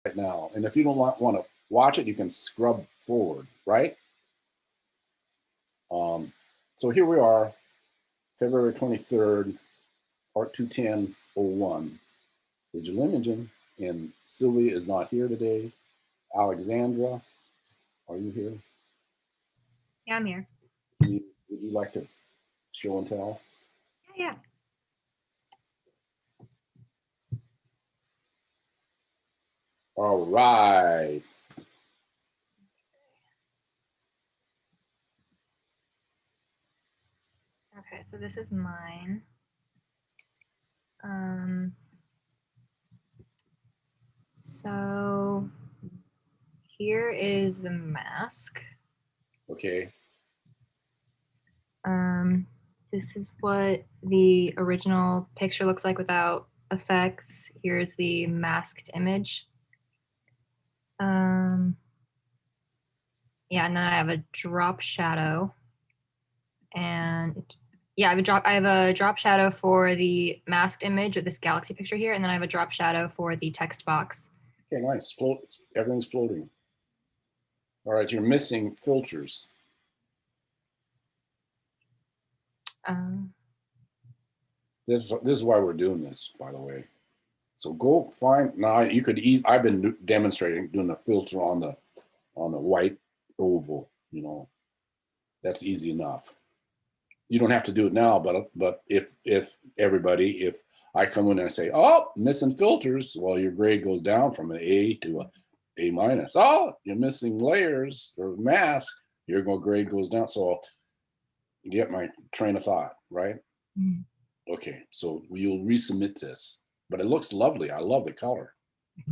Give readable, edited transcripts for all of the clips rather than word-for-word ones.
right now. And if you don't want to watch it, you can scrub forward, right? So here we are, February 23rd, part 210.01, digital imaging. And Sylvia is not here today. Alexandra, are you here? Yeah, I'm here. Would you like to show and tell? Yeah. All right. Okay, so this is mine. So here is the mask. Okay. This is what the original picture looks like without effects. Here's the masked image. Yeah, and then I have a drop shadow. And yeah, I have a drop shadow for the masked image with this galaxy picture here, and then I have a drop shadow for the text box. Okay, nice. Everything's floating. All right, you're missing filters. This is why we're doing this, by the way. So go find now. You could I've been demonstrating doing the filter on the white oval. You know, that's easy enough. You don't have to do it now, but if I come in and I say, oh, missing filters, well, your grade goes down from an A to a A minus. Oh, you're missing layers or mask, your grade goes down. So you get my train of thought, right? Mm. Okay, so you'll resubmit this, but it looks lovely. I love the color.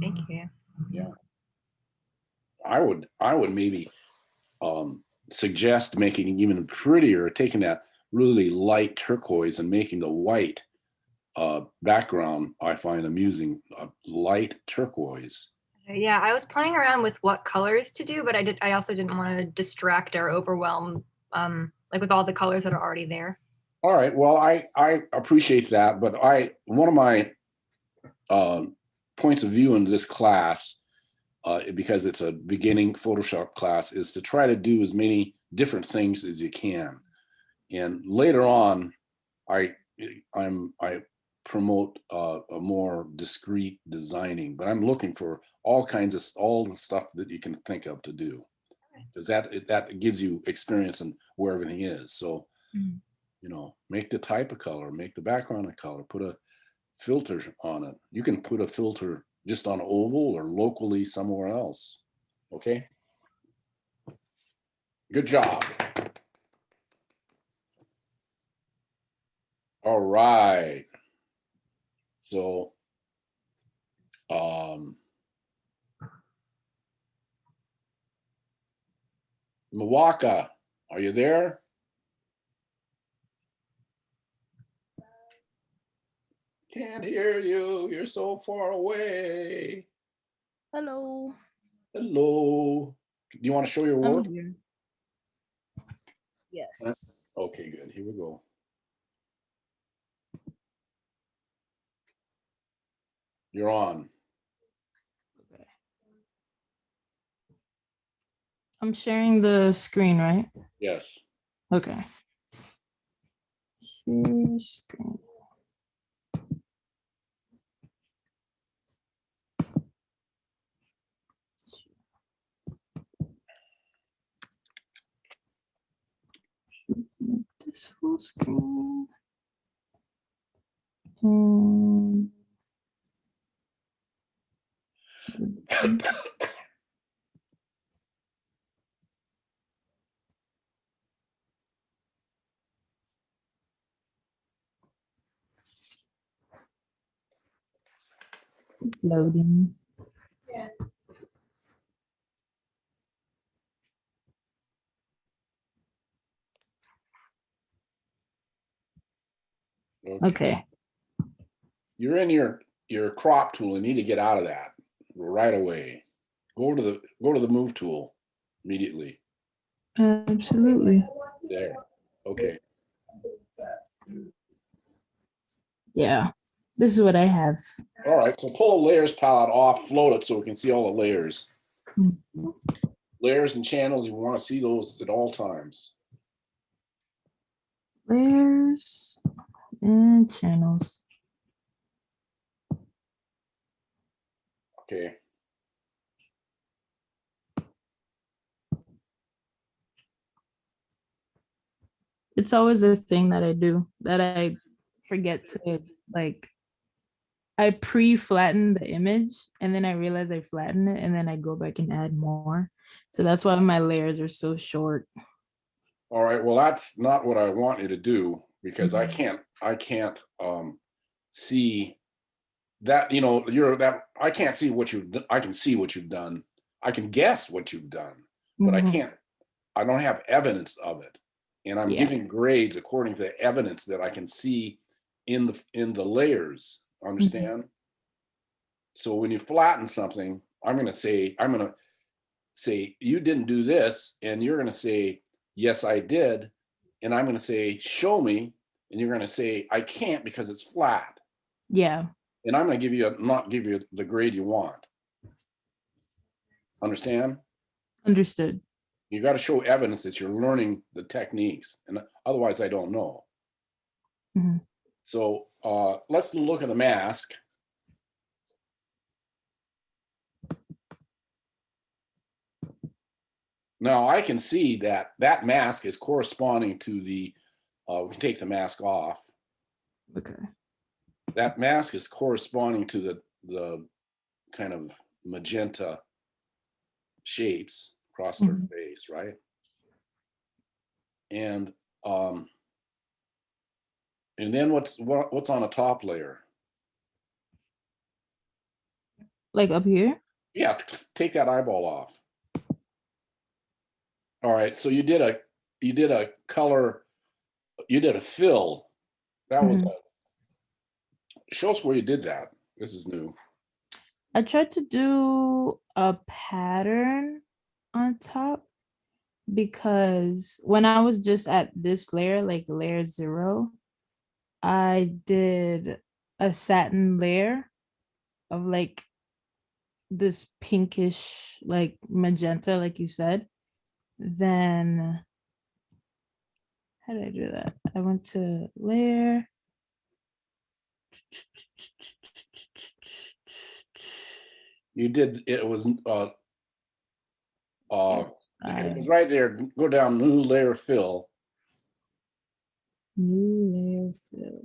Thank you. Yeah, I would maybe suggest making it even prettier, taking that really light turquoise and making the white background. I find amusing, light turquoise. Yeah, I was playing around with what colors to do, but I also didn't want to distract or overwhelm, like with all the colors that are already there. All right. Well, I appreciate that, but one of my points of view in this class, because it's a beginning Photoshop class, is to try to do as many different things as you can. And later on, I promote a more discrete designing, but I'm looking for all the stuff that you can think of to do, because that gives you experience in where everything is. So, you know, make the type of color, make the background a color, put a filter on it. You can put a filter just on oval or locally somewhere else. Okay. Good job. All right. So, Mwaka, are you there? Can't hear you. You're so far away. Hello. Hello. Do you want to show your work? I'm here. Yes. Okay, good. Here we go. You're on. Okay. I'm sharing the screen, right? Yes. Okay. Share screen. Let's make this full screen. It's loading. Yeah. Okay. You're in your crop tool. You need to get out of that right away. Go to the move tool immediately. Absolutely. There. Okay. Yeah. This is what I have. All right, so pull the layers palette off, float it so we can see all the layers. Mhm. Layers and channels, you want to see those at all times. Layers and channels. Okay. It's always a thing that I do that I forget to like. I pre-flatten the image and then I realize I flatten it and then I go back and add more. So that's why my layers are so short. All right, well, that's not what I want you to do because I Mhm. can't see that, you know, I can't see what I can see what you've done. I can guess what you've done, but Mhm. I don't have evidence of it. And I'm Yeah. giving grades according to the evidence that I can see in the layers. Mhm. Understand? So when you flatten something, I'm going to say you didn't do this, and you're going to say yes I did, and I'm going to say show me, and you're going to say I can't because it's flat, Yeah. and I'm going to not give you the grade you want. Understand? Understood. You got to show evidence that you're learning the techniques, and otherwise I don't know. Mhm. So let's look at the mask. Now I can see that that mask is corresponding to the, we can take the mask off. Okay. That mask is corresponding to the kind of magenta shapes across her Mhm. face, right? And um, and then what's on the top layer? Like up here? Yeah, take that eyeball off. All right, so you did a color, you did a fill. That was Mhm. show us where you did that. This is new. I tried to do a pattern on top because when I was just at this layer, like layer 0, I did a satin layer of like this pinkish, like magenta, like you said. Then, how did I do that? I went to layer. You did it was it was I right there. Go down new layer fill. new layer fill.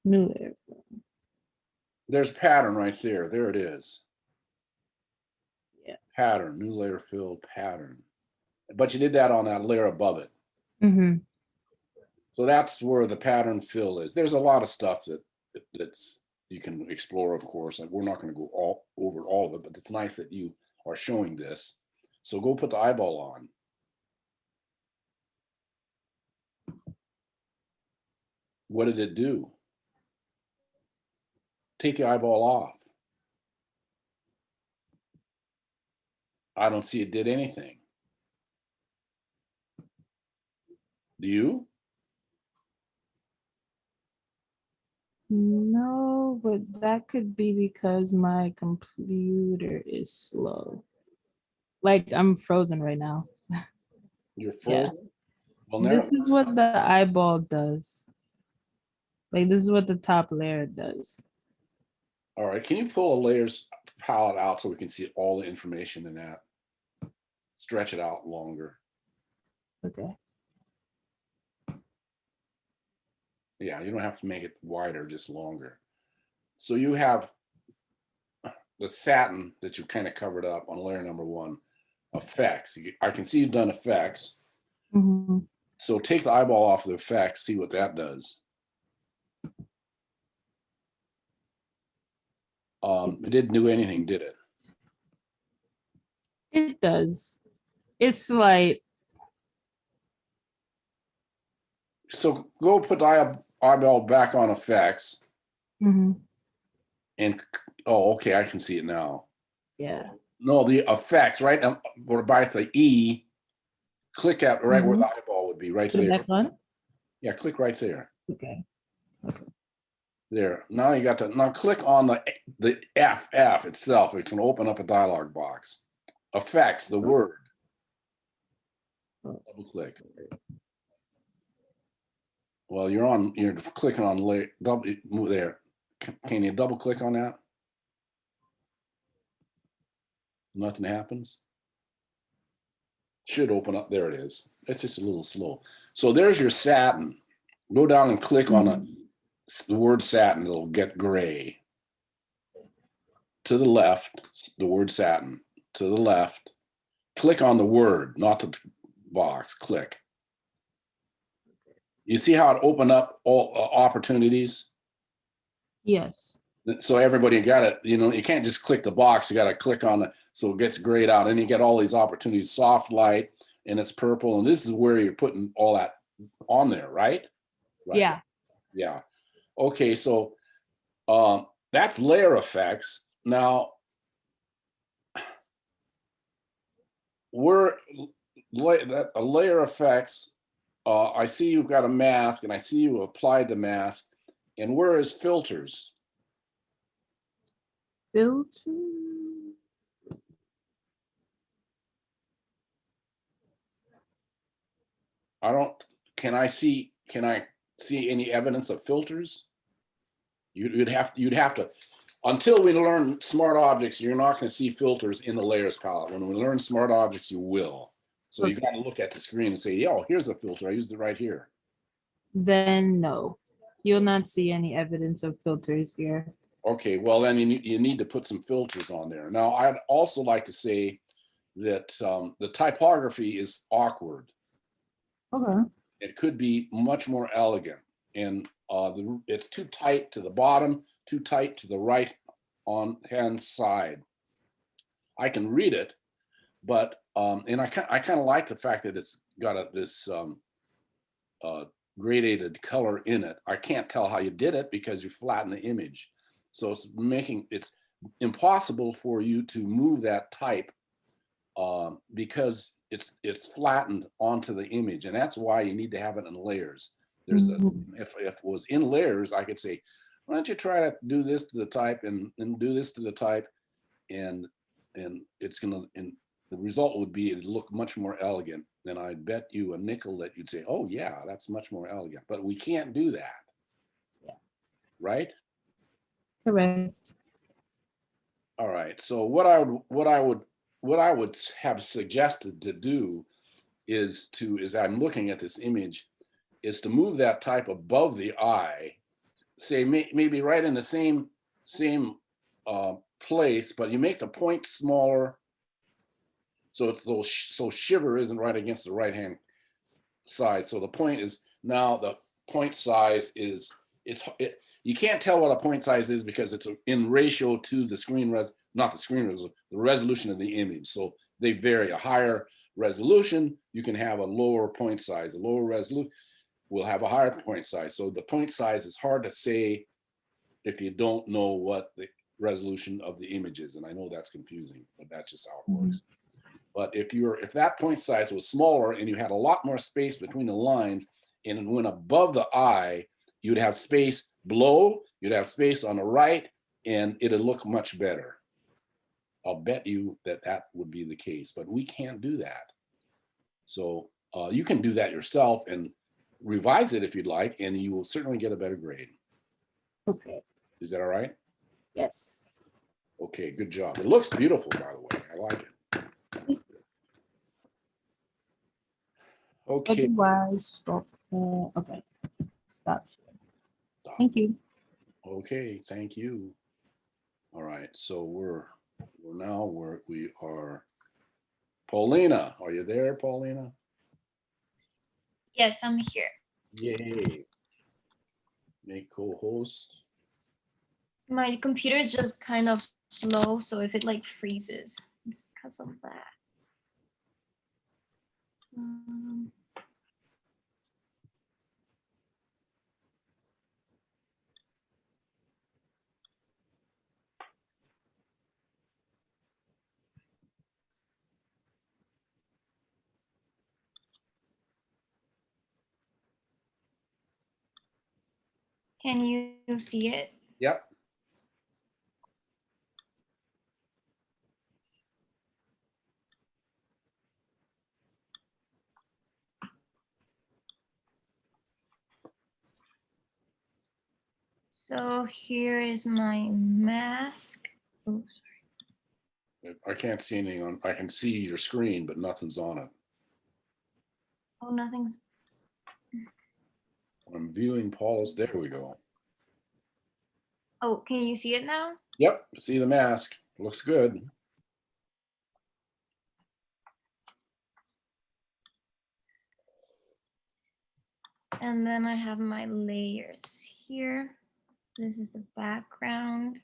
New layer fill. There's pattern right there. There it is. Yeah. Pattern, new layer fill pattern. But you did that on that layer above it. Mm-hmm. So that's where the pattern fill is. There's a lot of stuff that's you can explore, of course, and we're not going to go all over all of it, but it's nice that you are showing this. So go put the eyeball on. What did it do? Take the eyeball off. I don't see it did anything. Do you? No, but that could be because my computer is slow. Like I'm frozen right now. You're Yeah. frozen? Well, never. This is what the eyeball does. Like this is what the top layer does. All right. Can you pull a layers palette out so we can see all the information in that? Stretch it out longer. Okay. Yeah, you don't have to make it wider, just longer. So you have the satin that you kind of covered up on layer number 1, effects. I can see you've done effects. Mhm. So take the eyeball off the effects, see what that does. It didn't do anything, did it? It does. It's slight. So go put the eyeball back on effects Mhm. and, oh, okay, I can see it now. Yeah. No, the effects, right? We're by the E, click out right where the Mhm. eyeball would be, right Put it there. back on. Yeah, click right there. Okay. Okay. There. Now you got to now click on the FF itself. It's gonna open up a dialog box. Effects, the word. Double click. Well, you're clicking on layer, move there. Can you double click on that? Nothing happens. Should open up. There it is. It's just a little slow. So there's your satin. Go down and click on the word satin. It'll get gray. To the left, the word satin. To the left, click on the word, not the box. Click. You see how it opened up all opportunities? Yes. So everybody got it. You know, you can't just click the box. You got to click on it so it gets grayed out. And you get all these opportunities, soft light, and it's purple. And this is where you're putting all that on there, right? Right. Yeah. Yeah. Okay, so that's layer effects. Now, we're a layer effects. I see you've got a mask, and I see you applied the mask. And where is filters? Filter. Can I see any evidence of filters? You'd have to, until we learn smart objects, you're not going to see filters in the layers palette. When we learn smart objects, you will. So you got to look at the screen and say, "Oh, here's the filter. I used it right here." Then no, you'll not see any evidence of filters here. Okay, well then you need to put some filters on there. Now, I'd also like to say that the typography is awkward. Okay. It could be much more elegant, and it's too tight to the bottom, too tight to the right on hand side. I can read it, but and I kind of like the fact that it's got this gradated color in it. I can't tell how you did it because you flatten the image, so it's impossible for you to move that type because it's flattened onto the image, and that's why you need to have it in layers. There's if it was in layers, I could say, why don't you try to do this to the type and do this to the type, and it's gonna, and the result would be it'd look much more elegant. And I'd bet you a nickel that you'd say, oh yeah, that's much more elegant. But we can't do that. Yeah. Right? Correct. All right. So what I would have suggested to do is as I'm looking at this image, is to move that type above the eye, say maybe right in the same place, but you make the point smaller, so shiver isn't right against the right hand side. So the point is now the point size is you can't tell what a point size is because it's in ratio to the the resolution of the image. So they vary. A higher resolution, you can have a lower point size. A lower resolution will have a higher point size. So the point size is hard to say if you don't know what the resolution of the image is. And I know that's confusing, but that's just how it works. But if that point size was smaller and you had a lot more space between the lines, and when above the eye, you'd have space below, you'd have space on the right, and it'd look much better. I'll bet you that would be the case, but we can't do that. So you can do that yourself and revise it if you'd like, and you will certainly get a better grade. Okay. Is that all right? Yes. Okay, good job. It looks beautiful, by the way. I like it. Okay. Otherwise, stop. Okay. Stop. Thank you. Okay, thank you. All right, so we are. Paulina, are you there, Paulina? Yes, I'm here. Yay. Make co-host. My computer is just kind of slow, so if it like freezes, it's because of that. Can you see it? Yep. So here is my mask. Oops. I can't see anything on, I can see your screen, but nothing's on it. Oh, nothing's. I'm viewing Paula's, there we go. Oh, can you see it now? Yep, see the mask, looks good. And then I have my layers here. This is the background.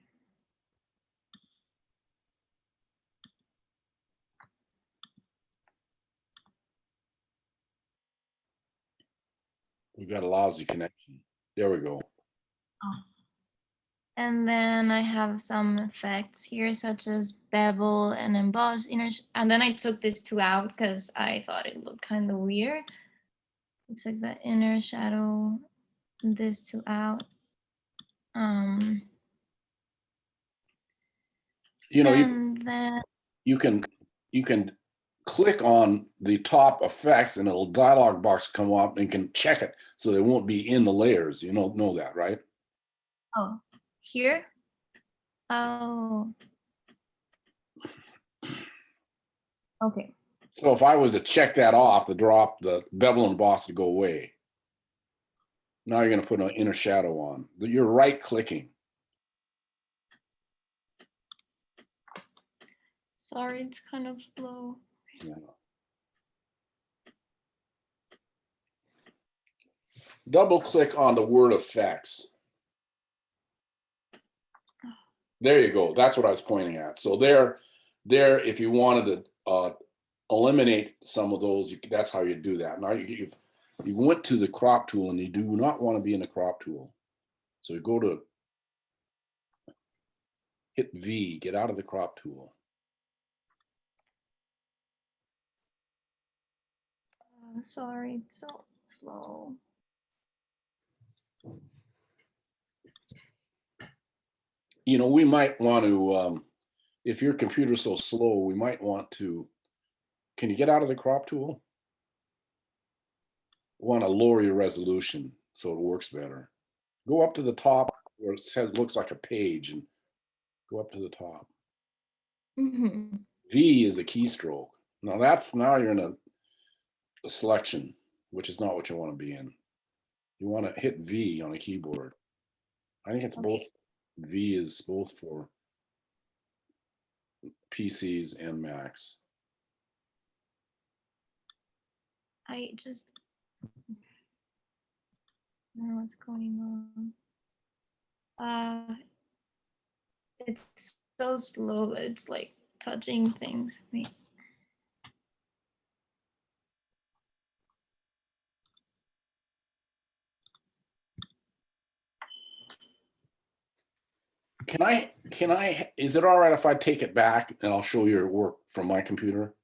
We got a lousy connection. There we go. And then I have some effects here, such as bevel and emboss inner. And then I took this two out because I thought it looked kind of weird. I took the inner shadow, this two out. You know, And then you can click on the top effects and it'll dialog box come up and you can check it so they won't be in the layers. You know that, right? oh, here. Oh. Okay. So if I was to check that off, the bevel and emboss would go away. Now you're going to put an inner shadow on. You're right clicking. Sorry, it's kind of slow. Yeah. Double click on the word effects. There you go. That's what I was pointing at. So there, if you wanted to eliminate some of those, that's how you do that. Now you went to the crop tool and you do not want to be in the crop tool. So you go to hit V, get out of the crop tool. Sorry, it's so slow. You know, we might want to, if your computer's so slow, we might want to, can you get out of the crop tool? Want to lower your resolution so it works better. Go up to the top where it says, looks like a page, and go up to the top. Mm-hmm. V is a keystroke. Now you're in a selection, which is not what you want to be in. You want to hit V on a keyboard. I think it's both. V is both for PCs and Macs. I just don't know what's going on. It's so slow. It's like touching things. Wait. Is it all right if I take it back and I'll show your work from my computer?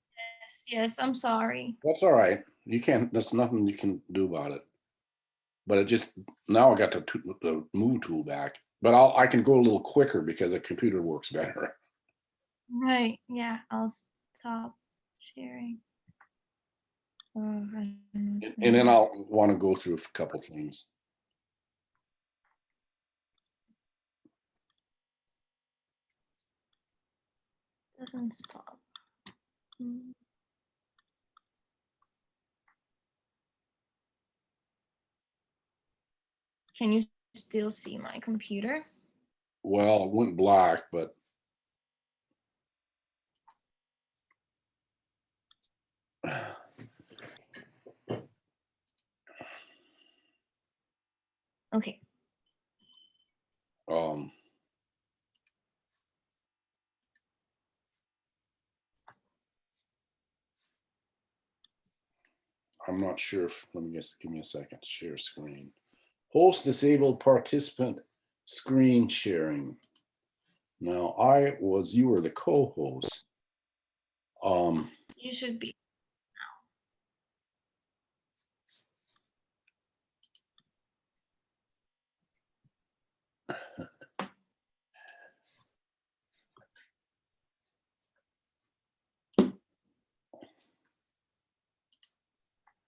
Yes, I'm sorry. That's all right. You can't, there's nothing you can do about it. But it just, now I got the move tool back, but I can go a little quicker because the computer works better. Right. Yeah, I'll stop sharing. Oh, I don't know what's And going then on. I'll want to go through a couple things. Doesn't stop. Mm. Can you still see my computer? Well, it went black, but Okay. um, I'm not sure if, let me just give me a second to share screen. Host disabled participant screen sharing. Now you were the co-host. You should be.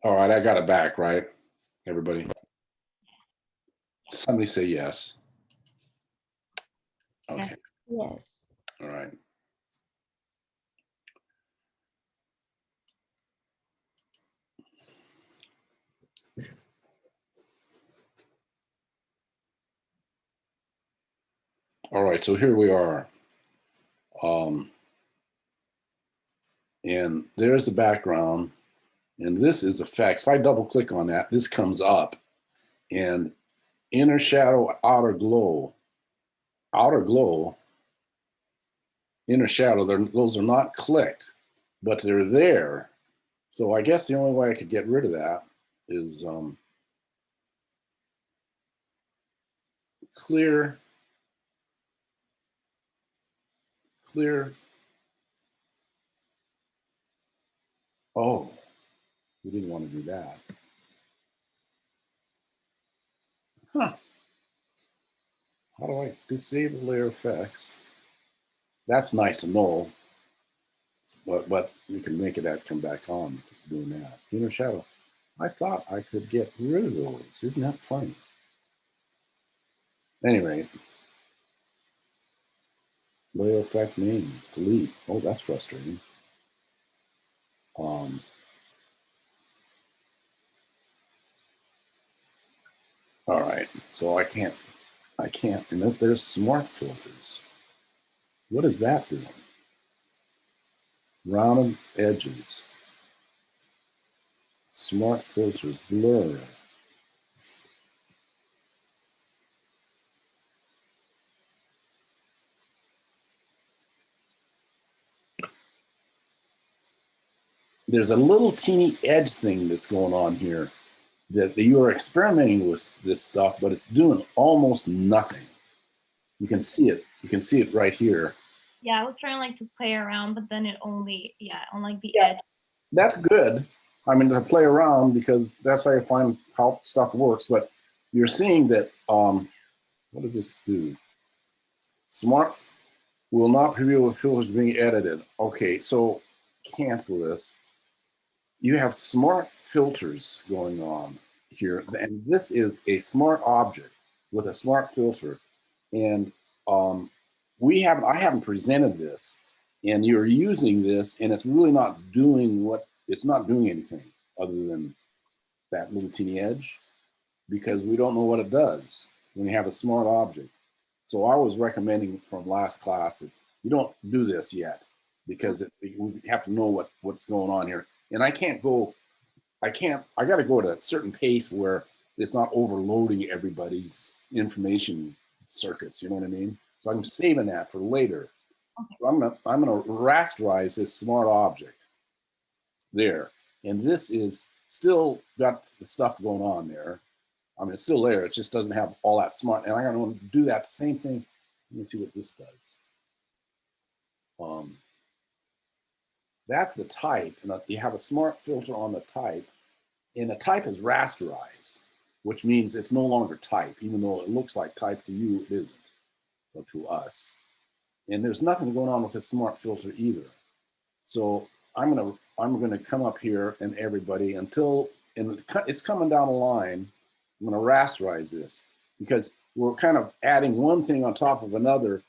All right, I got it back, right? Everybody? Somebody say yes. Okay, Yes. all right. All right, so here we are. And there's the background. And this is effects. If I double click on that, this comes up. And inner shadow, outer glow, inner shadow, those are not clicked, but they're there. So I guess the only way I could get rid of that is clear. Oh, we didn't want to do that. Huh. How do I disable layer effects? That's nice to know. But you can make it come back on doing that. Inner shadow. I thought I could get rid of those. Isn't that funny? Anyway, layer effect name, delete. Oh, that's frustrating. All right, so I can't, and then there's smart filters. What is that doing? Rounded edges. Smart filters, blur. There's a little teeny edge thing that's going on here that you are experimenting with this stuff, but it's doing almost nothing. You can see it. You can see it right here. Yeah, I was trying like to play around, but then it only, on like the Yeah. edge. That's good. I mean, to play around, because that's how you find how stuff works. But you're seeing that, what does this do? Smart will not preview with filters being edited. Okay, so cancel this. You have smart filters going on here, and this is a smart object with a smart filter. And I haven't presented this, and you're using this, and it's really not doing it's not doing anything other than that little teeny edge, because we don't know what it does when you have a smart object. So I was recommending from last class that you don't do this yet, because we have to know what's going on here. And I got to go at a certain pace where it's not overloading everybody's information circuits. You know what I mean? So I'm saving that for later. Okay. So I'm gonna rasterize this smart object there, and this is still got the stuff going on there. I mean, it's still there. It just doesn't have all that smart. And I'm going to do that same thing. Let me see what this does. That's the type, and you have a smart filter on the type, and the type is rasterized, which means it's no longer type, even though it looks like type to you, it isn't, but to us. And there's nothing going on with this smart filter either. So I'm gonna come up here and everybody until, and it's coming down the line. I'm gonna rasterize this because we're kind of adding one thing on top of another,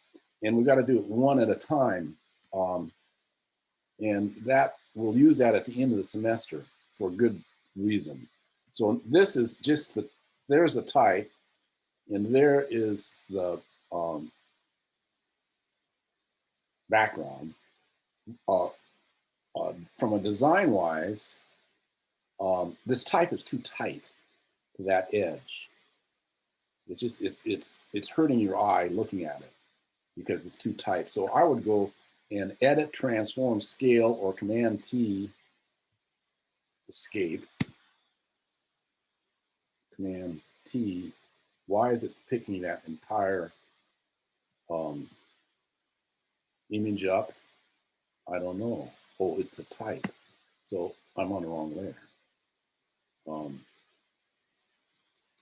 and we got to do it one at a time. And that we'll use that at the end of the semester for good reason. So this is just there's the type, and there is the background. From a design wise, this type is too tight to that edge. It's just it's hurting your eye looking at it because it's too tight. So I would go and edit, transform, scale, or Command T, escape. Command T. Why is it picking that entire image up? I don't know. Oh, it's the type. So I'm on the wrong layer.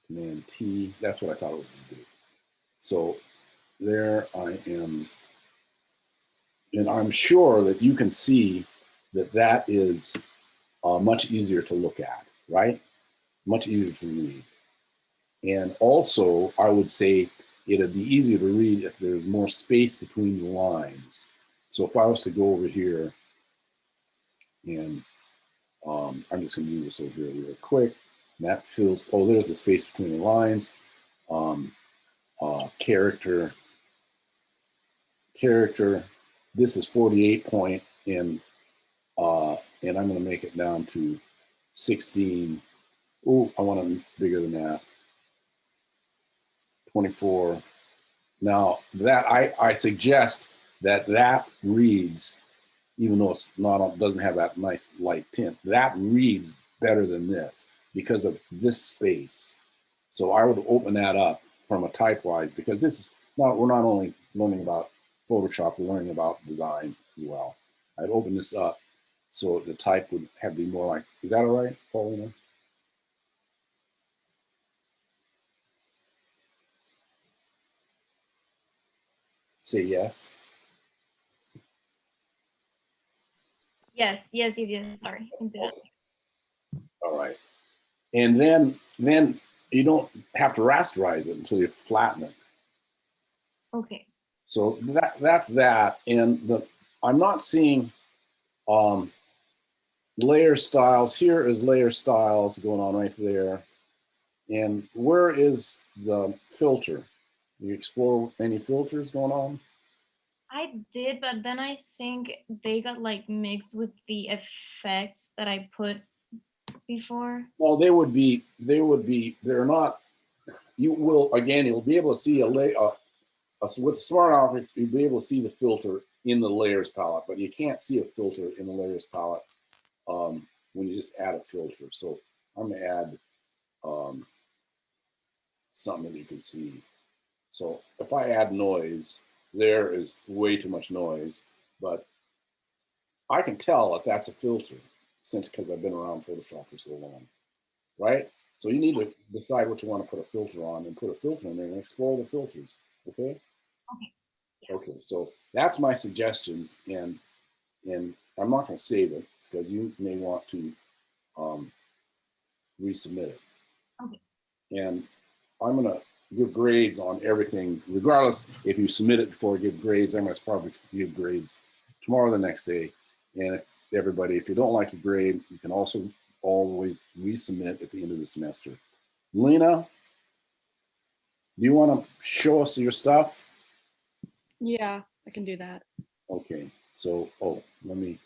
Command T. That's what I thought it was going to do. So there I am. And I'm sure that you can see that that is much easier to look at, right? Much easier to read. And also, I would say it'd be easier to read if there's more space between the lines. So if I was to go over here, and I'm just going to do this over here real quick. And that fills, oh, there's the space between the lines. Character. This is 48 point, and I'm going to make it down to 16. Oh, I want it bigger than that. 24. Now that I suggest that that reads, even though it's not, doesn't have that nice light tint, that reads better than this because of this space. So I would open that up from a typewise, because this is not, we're not only learning about Photoshop, we're learning about design as well. I'd open this up so the type would have to be more like, is that all right, Paulina? Say yes. Yes, yes, yes, yes. Sorry. I didn't. All right. And then you don't have to rasterize it until you flatten it. Okay. So that's that. And I'm not seeing layer styles. Here is layer styles going on right there. And where is the filter? You explore any filters going on? I did, but then I think they got like mixed with the effects that I put before. Well, they're not, you will, again, you'll be able to see with Smart Objects, you'll be able to see the filter in the layers palette, but you can't see a filter in the layers palette when you just add a filter. So I'm gonna add something that you can see. So if I add noise, there is way too much noise, but I can tell that that's a filter because I've been around Photoshop for so long, right? So you need to decide what you want to put a filter on and put a filter in there and explore the filters, okay? Okay. Yeah. Okay, so that's my suggestions, and I'm not going to save it because you may want to resubmit it. Okay. And I'm going to give grades on everything, regardless if you submit it before I give grades. I'm going to probably give grades tomorrow or the next day. And if you don't like a grade, you can also always resubmit at the end of the semester. Lena, do you want to show us your stuff? Yeah, I can do that. Okay, so, let me.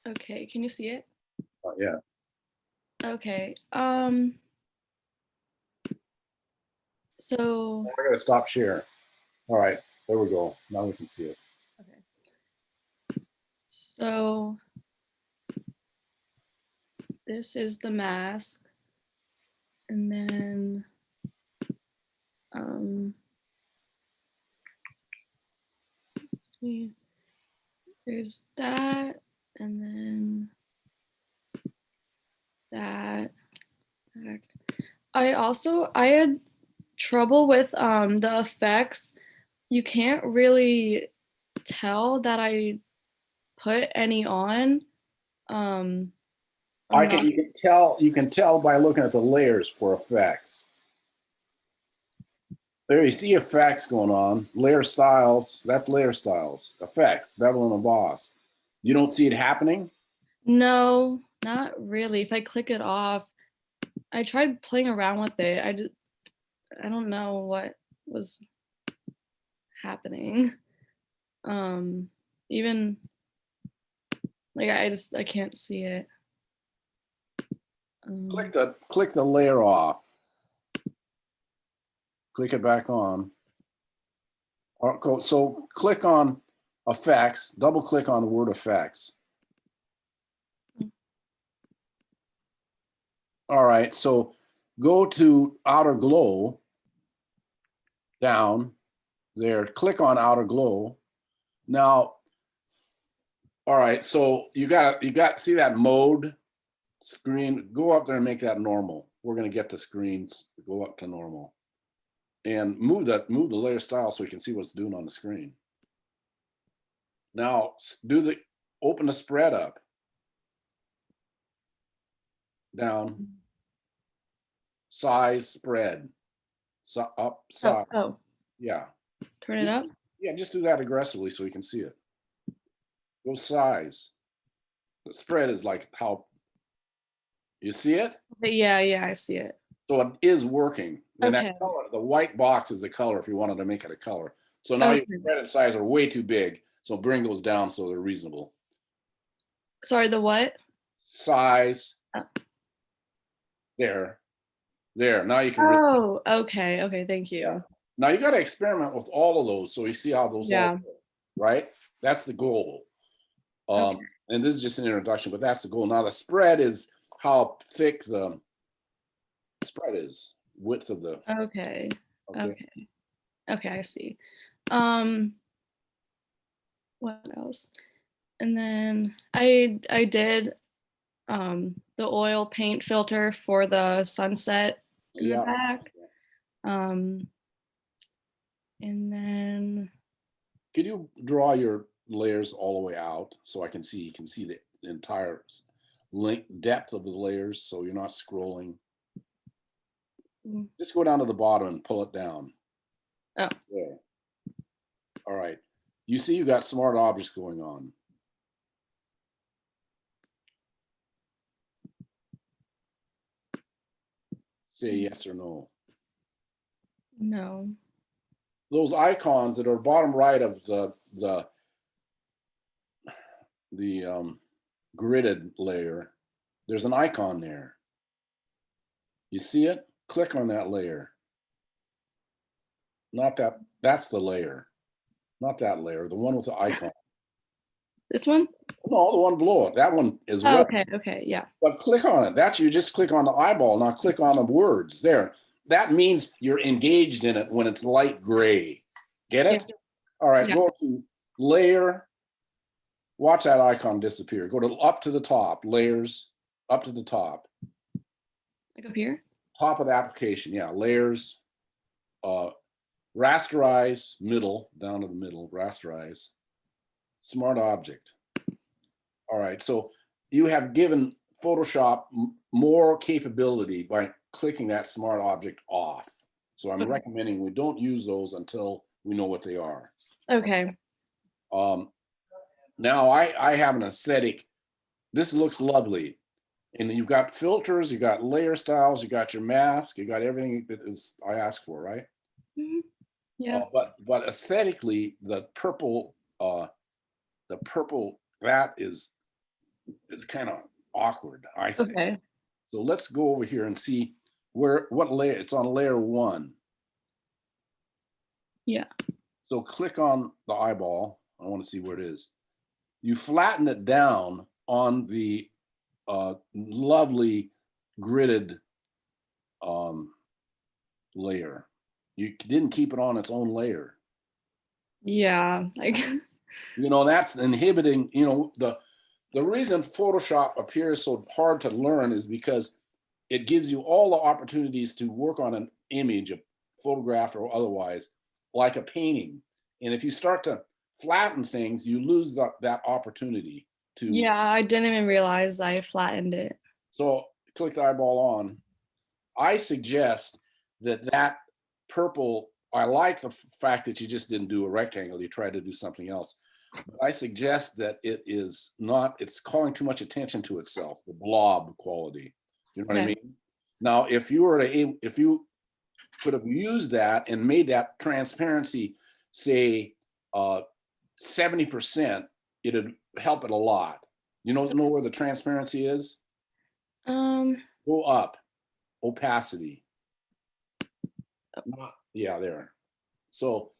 Okay, can you see it? Yeah. Okay. So I gotta stop share. All right, there we go. Now we can see it. okay. So this is the mask. And then there's that, and then that. I had trouble with the effects. You can't really tell that I put any on. You can tell by looking at the layers for effects. There you see effects going on. Layer styles, that's layer styles. Effects, bevel and emboss. You don't see it happening? No, not really. If I click it off, I tried playing around with it. I don't know what was happening. Even like I can't see it. Click the layer off. Click it back on. So click on effects, double click on the word effects. All right, so go to outer glow, down, There, click on outer glow. Now, all right, so you got, see that mode screen? Go up there and make that normal. We're gonna get the screens, go up to normal. And move the layer style so we can see what it's doing on the screen. Now, open the spread up. Down. Size, spread. So up, Oh, size. oh, Yeah. turn it Just- up. Yeah, just do that aggressively so you can see it. Go size. The spread is like how, you see it? Okay, yeah, I see it. So it is working. And Okay. that color, the white box is the color if you wanted to make it a color. So now Okay. your spread and size are way too big. So bring those down so they're reasonable. Sorry, the what? Size. Oh. There. Now you can. Oh, okay, thank you. Yeah. Now you got to experiment with all of those so you see how those Yeah. all work, right? That's the goal. Okay. And this is just an introduction, but that's the goal. Now the spread is how thick the spread is, width of the. Okay. Okay. Okay, I see. What else? And then I did the oil paint filter for the sunset in the Yeah. back. And then Can you draw your layers all the way out so I can see, you can see the entire length, depth of the layers so you're not scrolling. Mm. Just go down to the bottom and pull it down. Oh. There. All right. You see you got smart objects going on. Say yes or no. no. Those icons that are bottom right of the gridded layer, there's an icon there. You see it? Click on that layer. Not that, that's the layer. Not that layer, the one with the icon. This one? No, the one below it. That one is Oh, red. okay, yeah. But click on it. That's, you just click on the eyeball, not click on the words there. That means you're engaged in it when it's light gray. Get it? All right, Yeah. go to layer. Watch that icon disappear. Go to up to the top, layers, up to the top. Like up here? Top of the application, yeah, layers. Rasterize, middle, down to the middle, rasterize. Smart object. All right, so you have given Photoshop more capability by clicking that smart object off. So I'm Okay. recommending we don't use those until we know what they are. Okay. Now I have an aesthetic. This looks lovely. And you've got filters, you got layer styles, you got your mask, you got everything that is I asked for, right? Mhm. Yeah. But aesthetically, the purple that is kind of awkward, I think. Okay. So let's go over here and see what layer. It's on layer 1. Yeah. So click on the eyeball. I want to see where it is. You flatten it down on the lovely gridded layer. You didn't keep it on its own layer. Yeah. Like You know, that's inhibiting, you know, the reason Photoshop appears so hard to learn is because it gives you all the opportunities to work on an image, a photograph or otherwise, like a painting. And if you start to flatten things, you lose that opportunity to. yeah, I didn't even realize I flattened it. So click the eyeball on. I suggest that purple, I like the fact that you just didn't do a rectangle, you tried to do something else. But I suggest that it is not, it's calling too much attention to itself, the blob quality. You know what I Okay. mean? Now, if you could have used that and made that transparency, say 70%, it'd help it a lot. You know where the transparency is? Go up, opacity. Yeah, there. So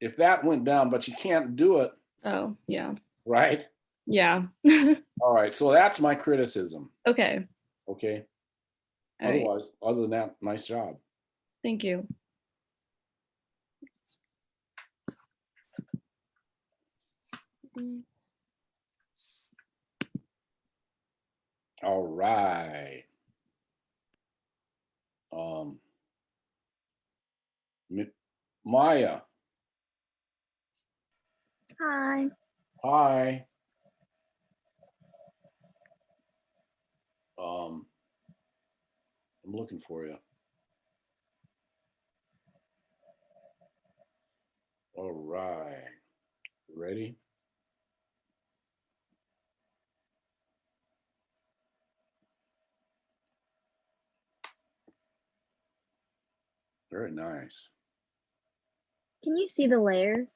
if that went down, but you can't do it, Oh, yeah. right? Yeah. All right, so that's my criticism, Okay. okay? All right. Otherwise, other than that, nice job. Thank you. All right. Maya, Hi. hi. I'm looking for you. All right. Ready? Very nice. Can you see the layers?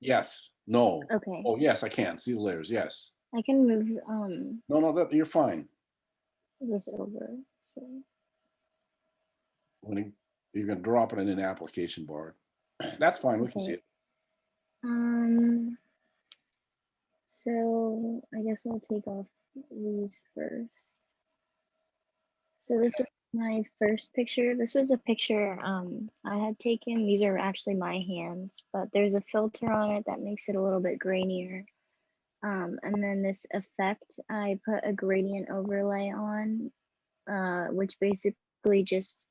Yes. No. Okay. Oh, yes, I can see the layers. Yes. I can move No, that you're fine. this over. So You can drop it in an application bar. That's fine. We can see Okay. it. so I guess I'll take off these first. So this is my first picture. This was a picture I had taken. These are actually my hands, but there's a filter on it that makes it a little bit grainier. And then this effect, I put a gradient overlay on, which basically just,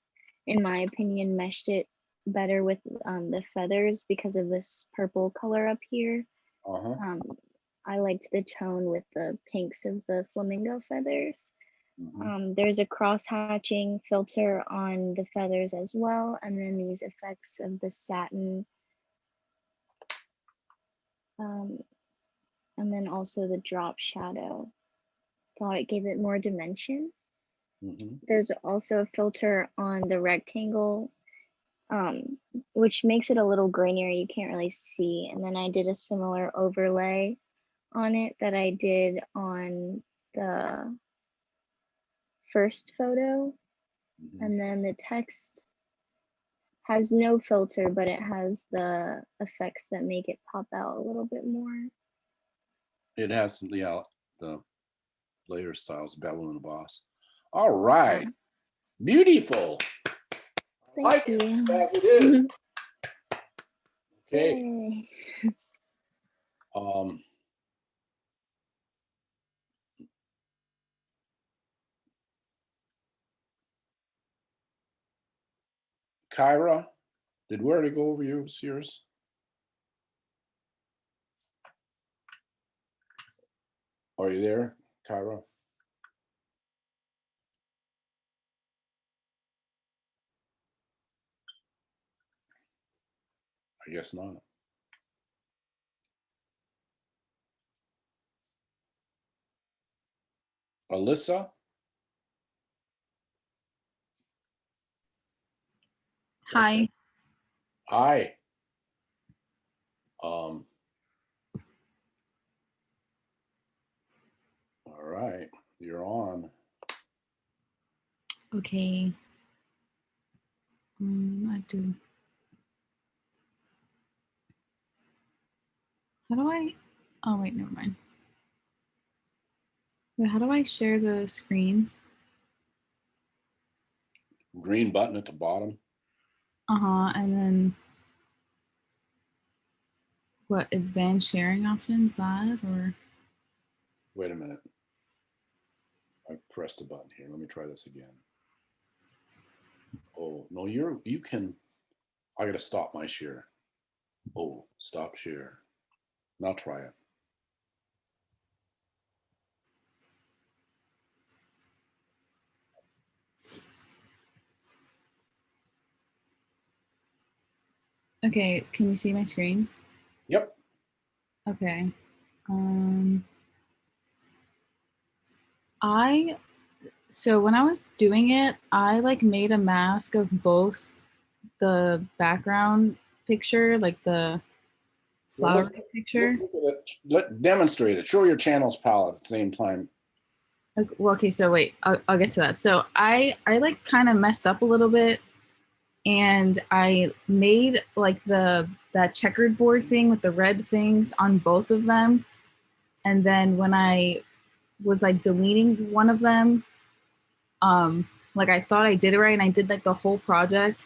in my opinion, meshed it better with the feathers because of this purple color up here. Uh-huh. I liked the tone with the pinks of the flamingo feathers. Mhm. There's a cross hatching filter on the feathers as well, and then these effects of the satin, and then also the drop shadow. Thought it gave it more dimension. Mhm. There's also a filter on the rectangle, which makes it a little grainier. You can't really see. And then I did a similar overlay on it that I did on the first photo. Mhm. And then the text has no filter, but it has the effects that make it pop out a little bit more. It has the layer styles, bevel and boss. All right. Beautiful. I Thank like it you. just as it is. Okay. Yay. Um, Kyra, did we already go over yours? Are you there, Kyra? I guess not. Alyssa? Hi. Hi. All right, you're on. Okay. I have to. How do I? Oh wait, never mind. Wait, how do I share the screen? Green button at the bottom. And then what? Advanced sharing options? That or? Wait a minute. I pressed a button here. Let me try this again. Oh, no, you can, I gotta stop my share. Oh, stop share. Now try it. Okay, can you see my screen? Yep. Okay. So when I was doing it, I like made a mask of both the background picture, like the Well, flower let's picture. look at it. Demonstrate it. Show your channels palette at the same time. Okay, so wait, I'll get to that. So I like kind of messed up a little bit, and I made like that checkered board thing with the red things on both of them, and then when I was like deleting one of them, like I thought I did it right, and I did like the whole project,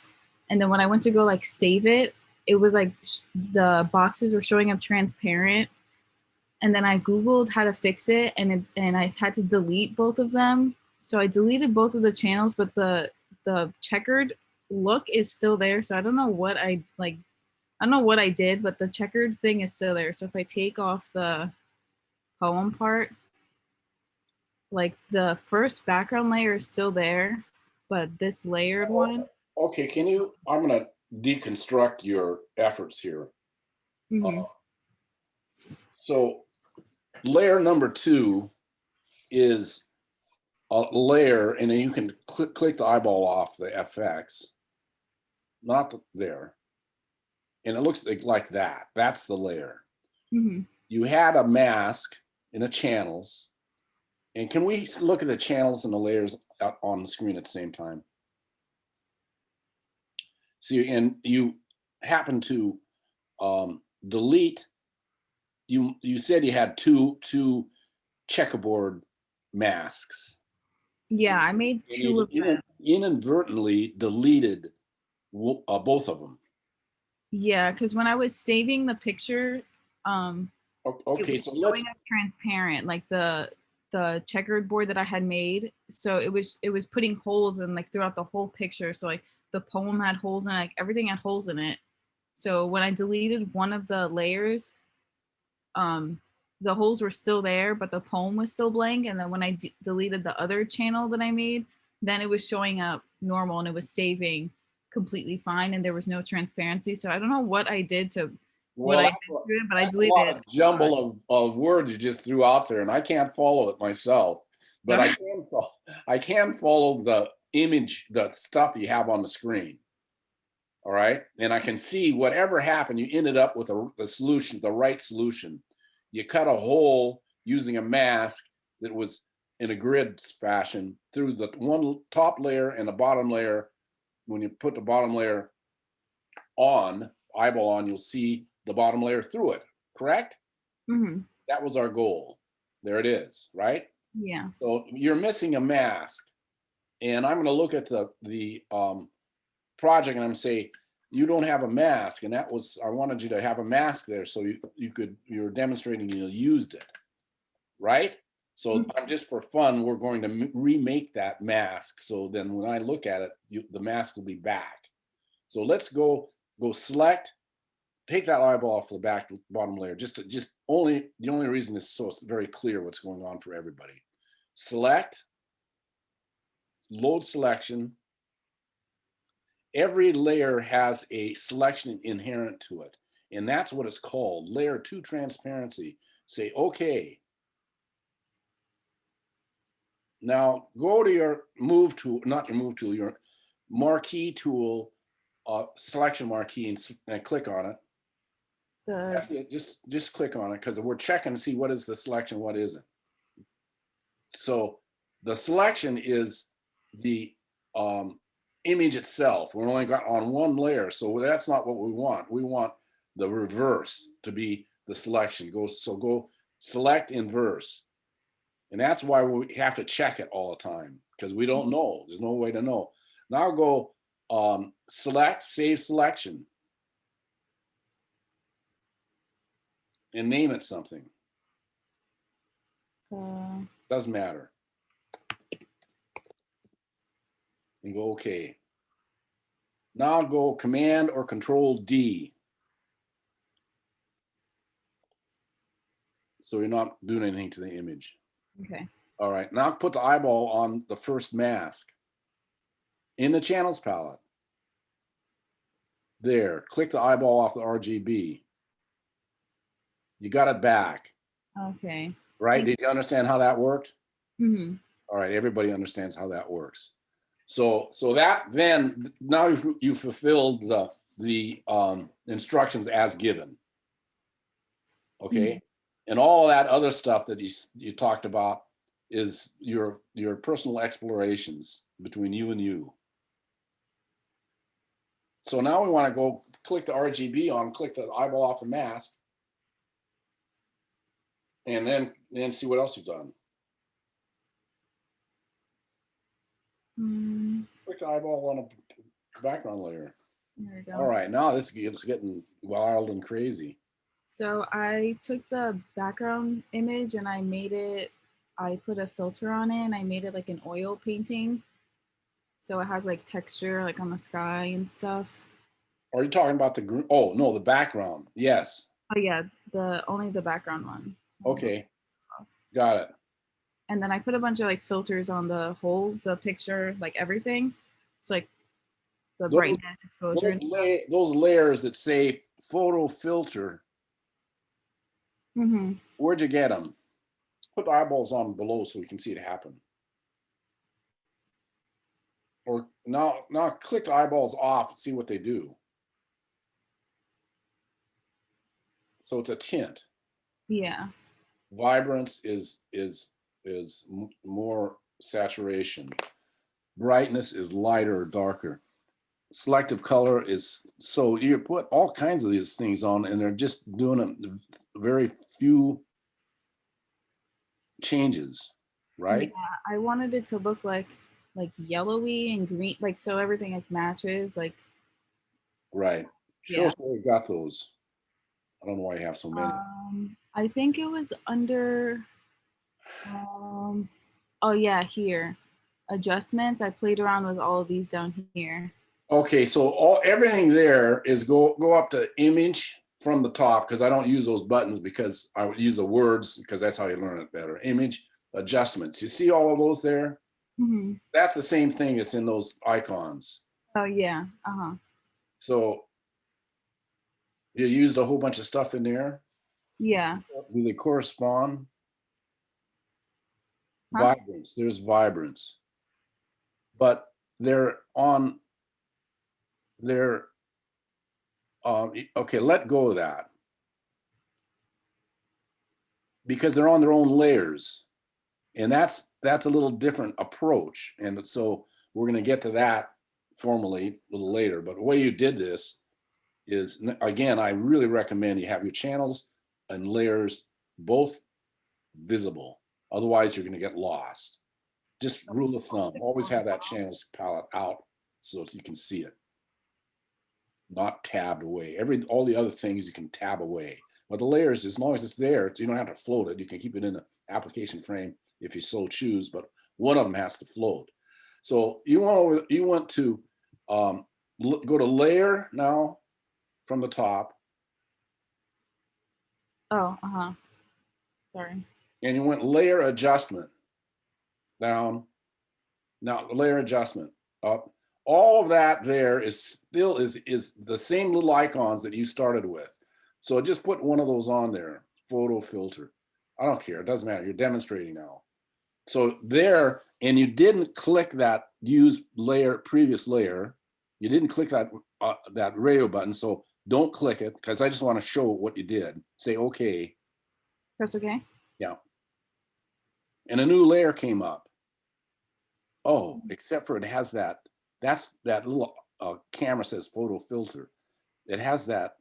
and then when I went to go like save it, it was like the boxes were showing up transparent, and then I Googled how to fix it, and I had to delete both of them. So I deleted both of the channels, but the checkered look is still there. So I don't know what I like. I don't know what I did, but the checkered thing is still there. So if I take off the poem part, like the first background layer is still there, but this layered one. Okay, can you, I'm gonna deconstruct your efforts here. Mhm. So layer number 2 is a layer, and then you can click the eyeball off the FX, not there. And it looks like that. That's the layer. Mhm. You had a mask in the channels. And can we look at the channels and the layers on the screen at the same time? See, and you happen to delete. You said you had two checkerboard masks. Yeah, I made And two of them. inadvertently deleted both of them. Yeah, because when I was saving the picture, it Okay, was so showing up transparent, like the checkered board that I had made. So it was putting holes in like throughout the whole picture. So like the poem had holes in it, like everything had holes in it. So when I deleted one of the layers, the holes were still there, but the poem was still blank. And then when I deleted the other channel that I made, then it was showing up normal and it was saving completely fine, and there was no transparency. So I don't know what I did to what well, I did to it, but I that's a deleted lot it. of jumble of words you just threw out there, and I can't follow it myself. But I can follow the image, the stuff you have on the screen. All right, and I can see whatever happened. You ended up with the solution, the right solution. You cut a hole using a mask that was in a grid fashion through the one top layer and the bottom layer. When you put the bottom layer on, eyeball on, you'll see the bottom layer through it, correct? Mhm. That was our goal. There it is, right? Yeah. So you're missing a mask. And I'm gonna look at the project and I'm say, you don't have a mask. And that was, I wanted you to have a mask there so you're demonstrating you used it, right? So I'm just for fun, we're going to remake that mask. So then when I look at it, the mask will be back. So let's go select, take that eyeball off the bottom layer. The only reason is so it's very clear what's going on for everybody. Select, load selection. Every layer has a selection inherent to it, and that's what it's called, layer 2 transparency. Say okay. Now go to your move tool, not your move tool, your marquee tool, selection marquee, and click on it. That's it. Just click on it because we're checking to see what is the selection, what isn't. So the selection is the image itself. We're only got on one layer, so that's not what we want. We want the reverse to be the selection. Go select inverse, and that's why we have to check it all the time because we don't know. There's no way to know. Now go select, save selection, and name it something. Doesn't matter. And go okay. Now go Command or Control D. So you're not doing anything to the image. Okay. All right, now put the eyeball on the first mask in the channels palette. There, click the eyeball off the RGB. You got it back, Okay. right? Did you understand how that worked? Mm-hmm. All right, everybody understands how that works. So that then now you fulfilled the instructions as given. Okay, and all that other stuff that you talked about is your personal explorations between you and you. So now we want to go click the RGB on, click the eyeball off the mask, and then see what else you've done. Click the eyeball on a background layer. There we go. All right, now this is getting wild and crazy. So I took the background image and I put a filter on it and I made it like an oil painting. So it has like texture like on the sky and stuff. Are you talking about the green? Oh, no, the background. Yes. Oh yeah, only the background one. Okay. Got it. And then I put a bunch of like filters on the picture, like everything. It's like the Those- brightness, exposure. and stuff. Those layers that say photo filter, Mhm. where'd you get them? Put the eyeballs on below so we can see it happen. Or now click the eyeballs off and see what they do. So it's a tint. Yeah. Vibrance is more saturation. Brightness is lighter or darker. Selective color is, so you put all kinds of these things on and they're just doing a very few changes, right? Yeah, I wanted it to look like yellowy and green, like so everything like matches. Like Right. Show Yeah. us where we got those. I don't know why you have so many. I think it was under oh yeah, here. Adjustments. I played around with all of these down here. Okay, so everything there is go up to image from the top, because I don't use those buttons because I would use the words because that's how you learn it better. Image, adjustments. You see all of those there? Hmm. That's the same thing that's in those icons. Oh yeah. Uh-huh. So you used a whole bunch of stuff in there. Yeah. Do they correspond? Huh? Vibrance, there's vibrance. But they're okay, let go of that. Because they're on their own layers. And that's a little different approach. And so we're going to get to that formally a little later. But the way you did this is, again, I really recommend you have your channels and layers both visible. Otherwise, you're going to get lost. Just rule of thumb, always have that channels palette out so you can see it. Not tabbed away. All the other things you can tab away. But the layers, as long as it's there, you don't have to float it. You can keep it in the application frame if you so choose, but one of them has to float. So you want to go to layer now from the top, Oh, uh-huh. Sorry. and you want layer adjustment down. Now layer adjustment up. All of that there is still is the same little icons that you started with. So just put one of those on there, photo filter. I don't care, it doesn't matter, you're demonstrating now. So there, and you didn't click that use layer, previous layer. You didn't click that radio button, so don't click it because I just want to show what you did. Say okay. Press okay. Yeah. And a new layer came up. Oh, except for it has that little camera says photo filter. It has that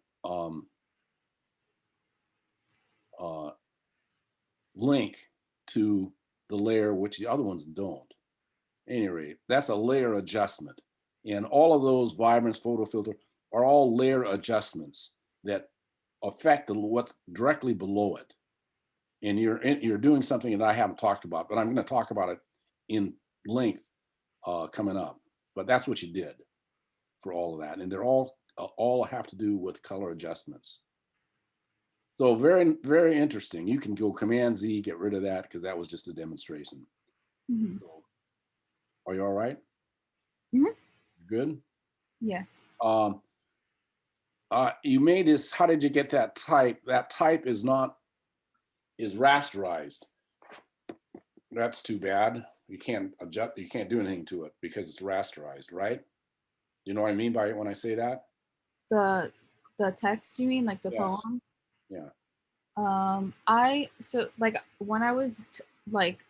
link to the layer, which the other ones don't. At any rate, that's a layer adjustment. And all of those vibrance, photo filter are all layer adjustments that affect what's directly below it. And you're doing something that I haven't talked about, but I'm going to talk about it in length coming up. But that's what you did for all of that. And they're all have to do with color adjustments. So very, very interesting. You can go Command Z, get rid of that because that was just a demonstration. Mhm. So, are you all right? Mhm. Good. Yes. You made this. How did you get that type? That type is rasterized. That's too bad. You can't adjust. You can't do anything to it because it's rasterized, right? You know what I mean by it when I say that? The text, you mean, like the Yes. poem? Yeah. So like when I was like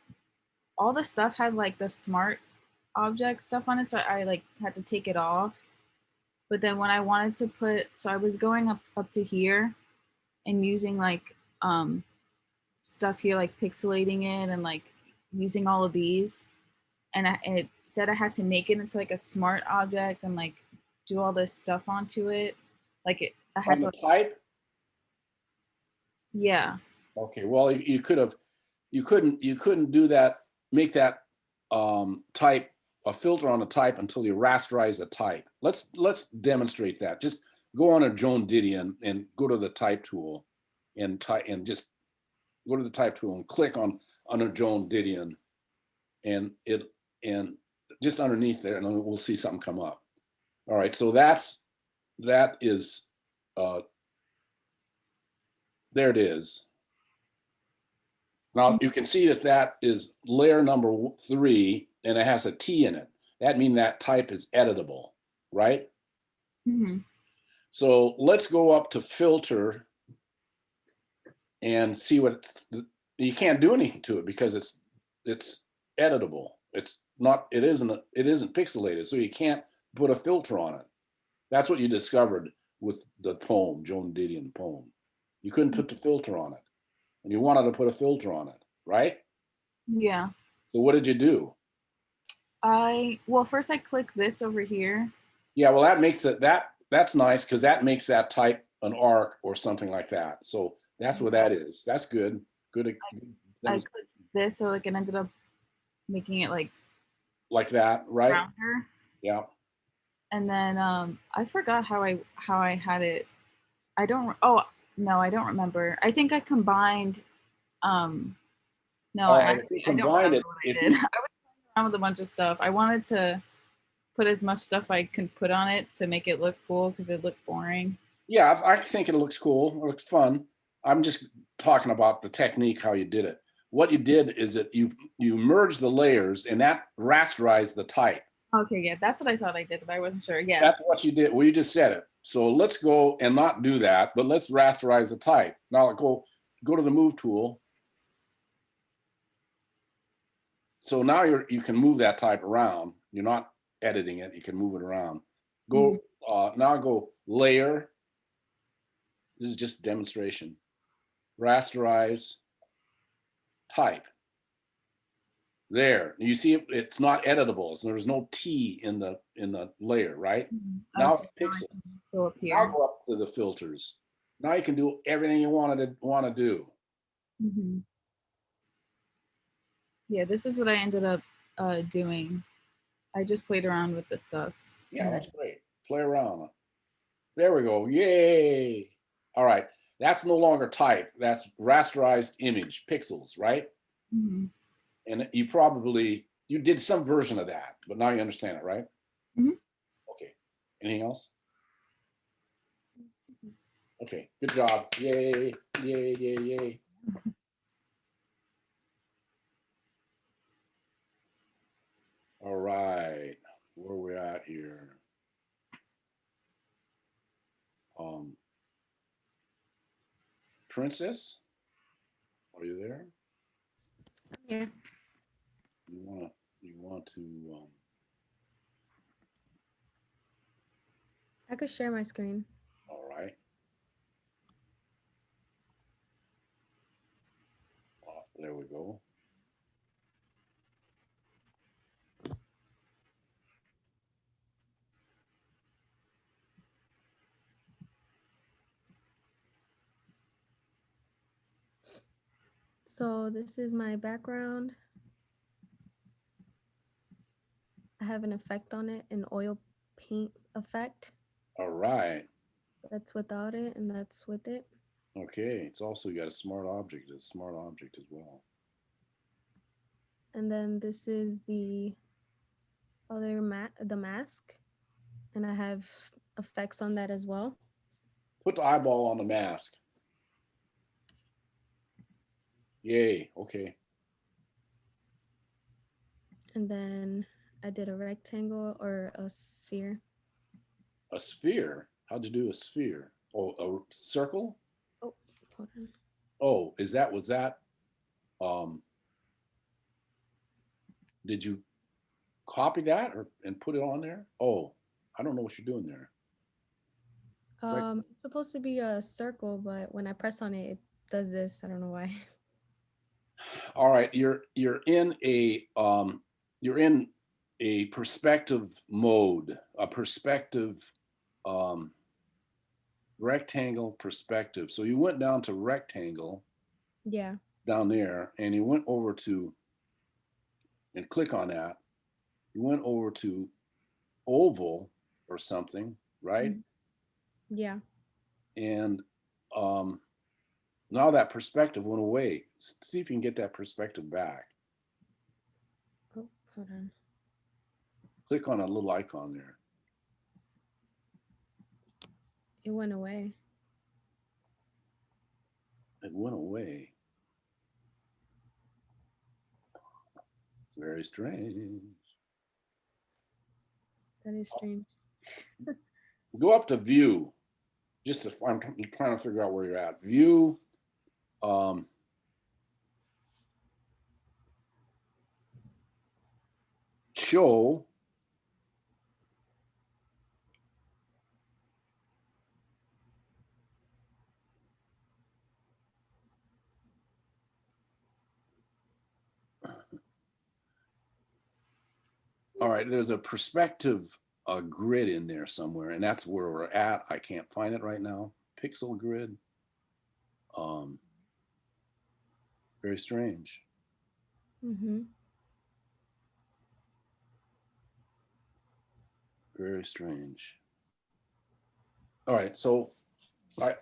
all the stuff had like the smart object stuff on it, so I like had to take it off. But then when I wanted to so I was going up to here and using like stuff here, like pixelating it and like using all of these, and it said I had to make it into like a smart object and like do all this stuff onto it. Like I had On the to type. Yeah. Okay, well, you could have, you couldn't do that, make that type, a filter on a type until you rasterize the type. Let's demonstrate that. Just go on a Joan Didion and go to the type tool and type and just go to the type tool and click on a Joan Didion and just underneath there, and then we'll see something come up. All right, so that is there it is. Now you can see that is layer number 3 and it has a T in it. That means that type is editable, right? Hmm. So let's go up to filter and see what you can't do anything to it because it's editable. It's not, it isn't pixelated, so you can't put a filter on it. That's what you discovered with the poem, Joan Didion poem. You couldn't put the filter on it, and you wanted to put a filter on it, right? Yeah. So what did you do? Well, first I click this over here. Yeah, well, that makes it that's nice because that makes that type an arc or something like that. So that's what that is. That's good. Good. I clicked this, so like it ended up making it like Like that, right? rounder. Yeah. And then I forgot how I had it. I don't. Oh no, I don't remember. I think I combined. No, Oh, I if you actually I don't combine remember it, what I if did. you- I was playing around with a bunch of stuff. I wanted to put as much stuff I can put on it to make it look cool because it looked boring. Yeah, I think it looks cool. It looks fun. I'm just talking about the technique, how you did it. What you did is that you merged the layers and that rasterized the type. Okay, yeah, that's what I thought I did, but I wasn't sure. Yeah. That's what you did. Well, you just said it. So let's go and not do that, but let's rasterize the type. Now go to the move tool. So now you can move that type around. You're not editing it. You can move it around. Go now go layer. This is just demonstration. Rasterize type. There, you see it's not editable. So there's no T in the layer, right? Now So it's now I pixels. can go up Now here. go up to the filters. Now you can do everything you want to do. Mhm. Yeah, this is what I ended up doing. I just played around with this stuff. Yeah, and that's then- great. Play around. There we go. Yay. All right. That's no longer type. That's rasterized image, pixels, right? Mhm. And you did some version of that, but now you understand it, right? Mhm. Okay. Anything else? Okay. Good job. Yay. Yay, yay, yay. All right. Where are we at here? Princess, are you there? Yeah, You want to I could share my screen. all right. There we go. So this is my background. I have an effect on it, an oil paint effect. All right. That's without it, and that's with it. Okay. It's also got a smart object as well. And then this is the mask, and I have effects on that as well. Put the eyeball on the mask. Yay. Okay. And then I did a rectangle or a sphere. A sphere. How'd you do a sphere? Oh, a circle? Oh, hold on. Oh, was that did you copy that and put it on there? Oh, I don't know what you're doing there. Right. It's supposed to be a circle, but when I press on it, it does this. I don't know why. All right, you're in a perspective mode, a perspective rectangle perspective. So you went down to rectangle Yeah. down there and you went over to, and click on that. You went over to oval or something, right? Mhm. Yeah. And now that perspective went away. See if you can get that perspective back. Oh, hold on. Click on a little icon there. It went away. It went away. It's very strange. That is strange. Go up to view. Just to, I'm trying to figure out where you're at. View. Show. All right, there's a perspective grid in there somewhere, and that's where we're at. I can't find it right now. Pixel grid. Very strange. Mm-hmm. Very strange. All right, so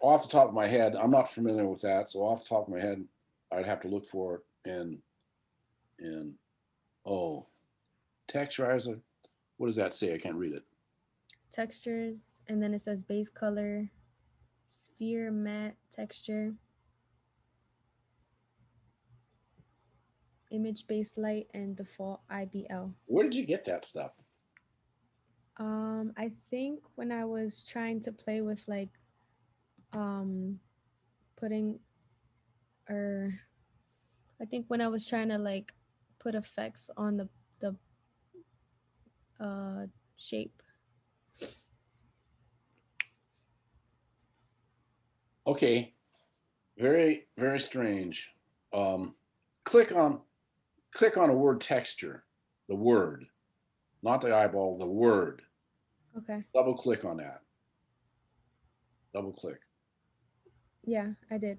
off the top of my head, I'm not familiar with that. So off the top of my head, I'd have to look for it in oh, texturizer. What does that say? I can't read it. Textures, and then it says base color, sphere, matte, texture, image base light, and default IBL. Where did you get that stuff? I think when I was trying to play with like putting, or I think when I was trying to like put effects on the shape. Okay, very, very strange. Click on a word texture, the word, not the eyeball, the word. Okay. Double click on that. Double click. Yeah, I did.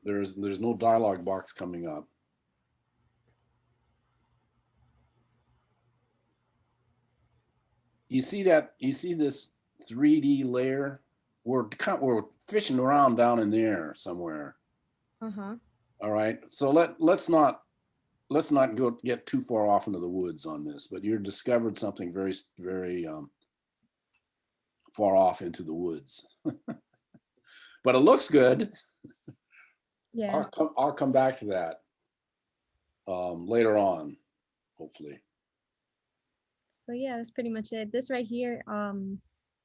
There's no dialog box coming up. You see that? You see this 3D layer? We're fishing around down in there somewhere. Uh-huh. All right. So let's not get too far off into the woods on this. But you discovered something very far off into the woods. But it looks good. Yeah. I'll come back to that later on, hopefully. So yeah, that's pretty much it. This right here,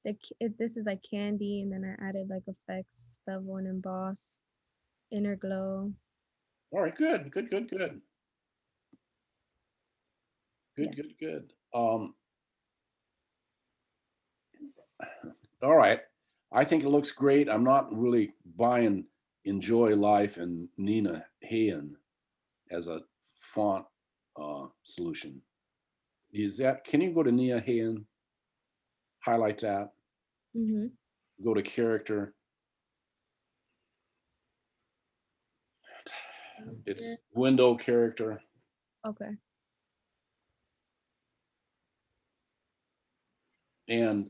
this is like candy, and then I added like effects, bevel and emboss, inner glow. All right, good. Yeah. Good. All right. I think it looks great. I'm not really buying Enjoy Life and Nina Hayen as a font solution. Can you go to Nina Hayen, highlight that, Mm-hmm. go to character. It's window character. Okay. And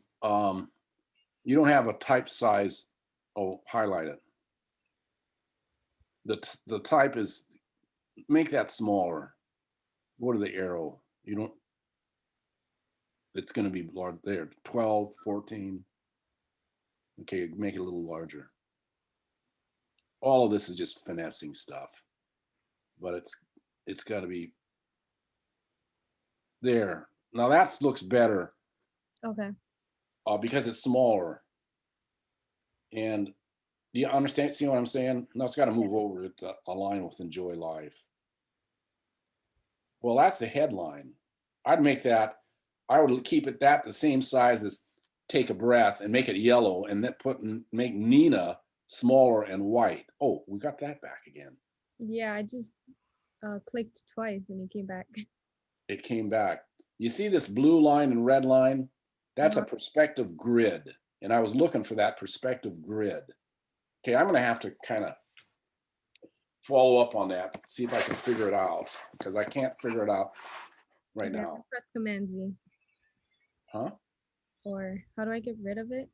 you don't have a type size. Oh, highlight it. The type is, make that smaller. Go to the arrow. You don't, it's going to be large there, 12, 14. Okay, make it a little larger. All of this is just finessing stuff, but it's got to be there. Now that looks better Okay. because it's smaller. And do you understand? See what I'm saying? Now it's got to move over to align with Enjoy Life. Well, that's the headline. I'd make that, I would keep it that the same size as Take a Breath and make it yellow, and then make Nina smaller and white. Oh, we got that back again. Yeah, I just clicked twice and it came back. It came back. You see this blue line and red line? That's a Uh-huh. perspective grid. and I was looking for that perspective grid. Okay, I'm gonna have to kind of follow up on that, see if I can figure it out, because I can't figure it out right Yeah, now. press Command G. Huh? Or how do I get rid of it?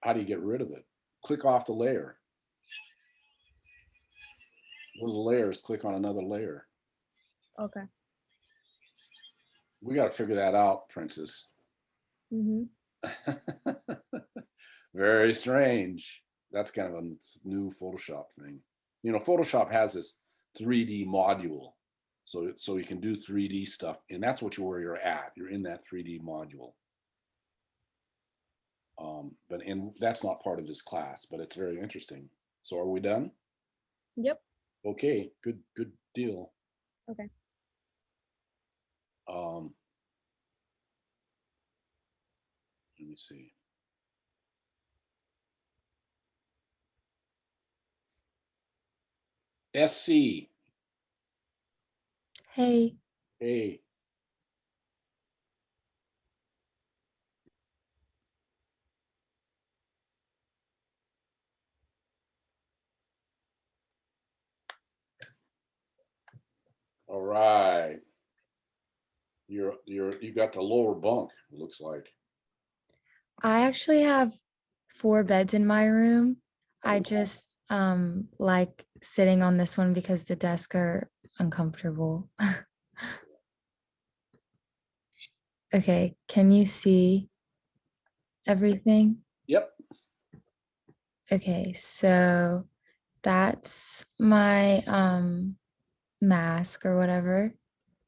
How do you get rid of it? Click off the layer. Go to the layers, click on another layer. Okay. We got to figure that out, Princess. Mm-hmm. Very strange. That's kind of a new Photoshop thing. You know, Photoshop has this 3D module. So you can do 3D stuff, and that's where you're at. You're in that 3D module. And that's not part of this class, but it's very interesting. So are we done? Yep. Okay, good deal. Okay. Let me see. SC. Hey, Hey. All right. You got the lower bunk, it looks like. I actually have 4 beds in my room. I Oh. just like sitting on this one because the desks are uncomfortable. Okay, can you see everything? Yep. Okay, so that's my mask or whatever.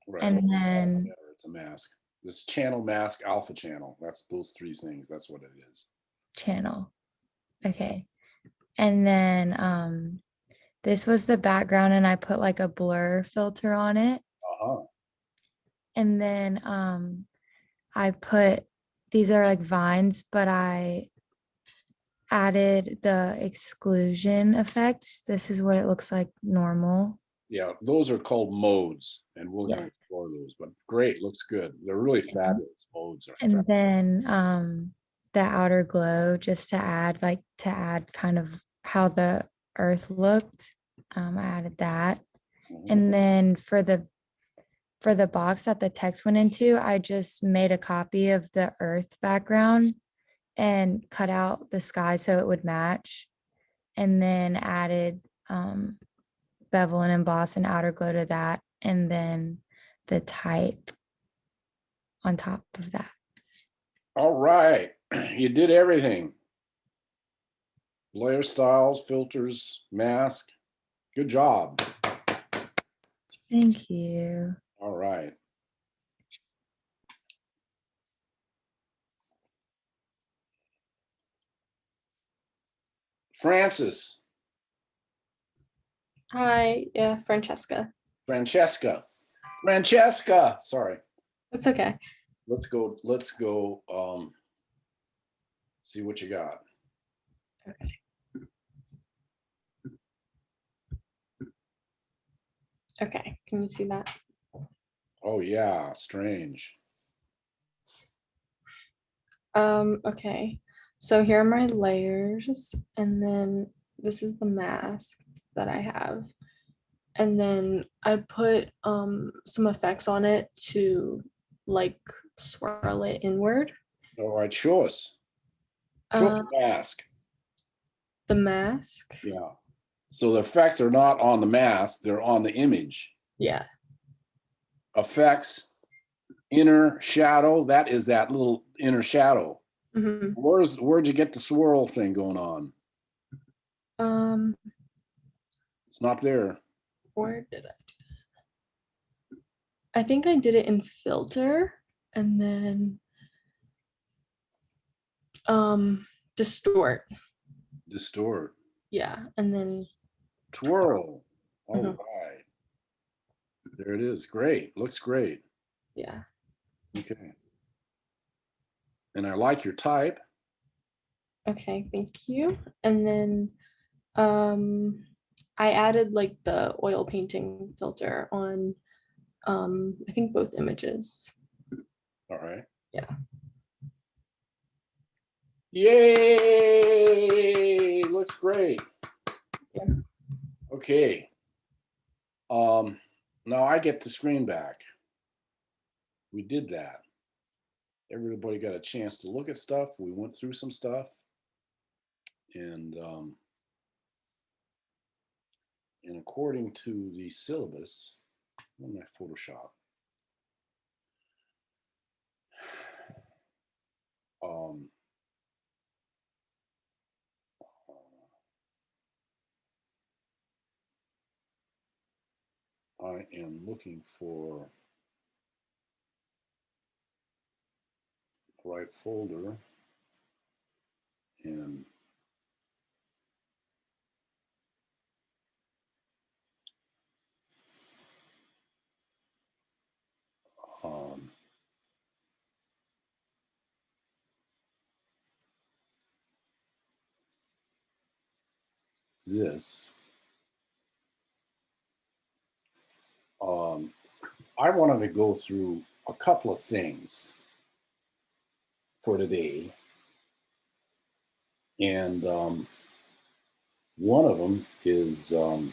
Right. And then Whatever, it's a mask. This channel, mask, alpha channel. That's those 3 things. That's what it is. channel. Okay. And then this was the background and I put like a blur filter on it. Uh-huh. And then I put, these are like vines, but I added the exclusion effects. This is what it looks like normal. Yeah, those are called modes, and we're Yeah. gonna explore those, but great, looks good. They're really fabulous modes. Are And then the outer glow, just to add kind of how the earth looked. I added that. Mhm. And then for the box that the text went into, I just made a copy of the earth background and cut out the sky so it would match. And then added bevel and emboss and outer glow to that. And then the type on top of that. All right, you did everything. Layer styles, filters, mask. Good job. Thank you. All right. Francis, Hi, yeah, Francesca. Francesca, sorry. It's okay. Let's go, see what you got. Okay. Okay, can you see that? Oh yeah, strange. Okay. So here are my layers, and then this is the mask that I have. And then I put some effects on it to like swirl it inward. All right, show us. Show Uh, the mask. the mask. Yeah. So the effects are not on the mask, they're on the image. Yeah. Effects, inner shadow, that is that little inner shadow. Mm-hmm. Where'd you get the swirl thing going on? It's not there. Where did I do that? I think I did it in filter and then distort. Distort. Yeah, and then Twirl. All Mhm. right. There it is. Great. Looks great. yeah. Okay. And I like your type. Okay, thank you. And then I added like the oil painting filter on I think both images. All right. Yeah. Yay! Looks great. Okay. Now I get the screen back. We did that. Everybody got a chance to look at stuff. We went through some stuff. And according to the syllabus, on my Photoshop, I am looking for the right folder, and this. I wanted to go through a couple of things for today. And one of them is the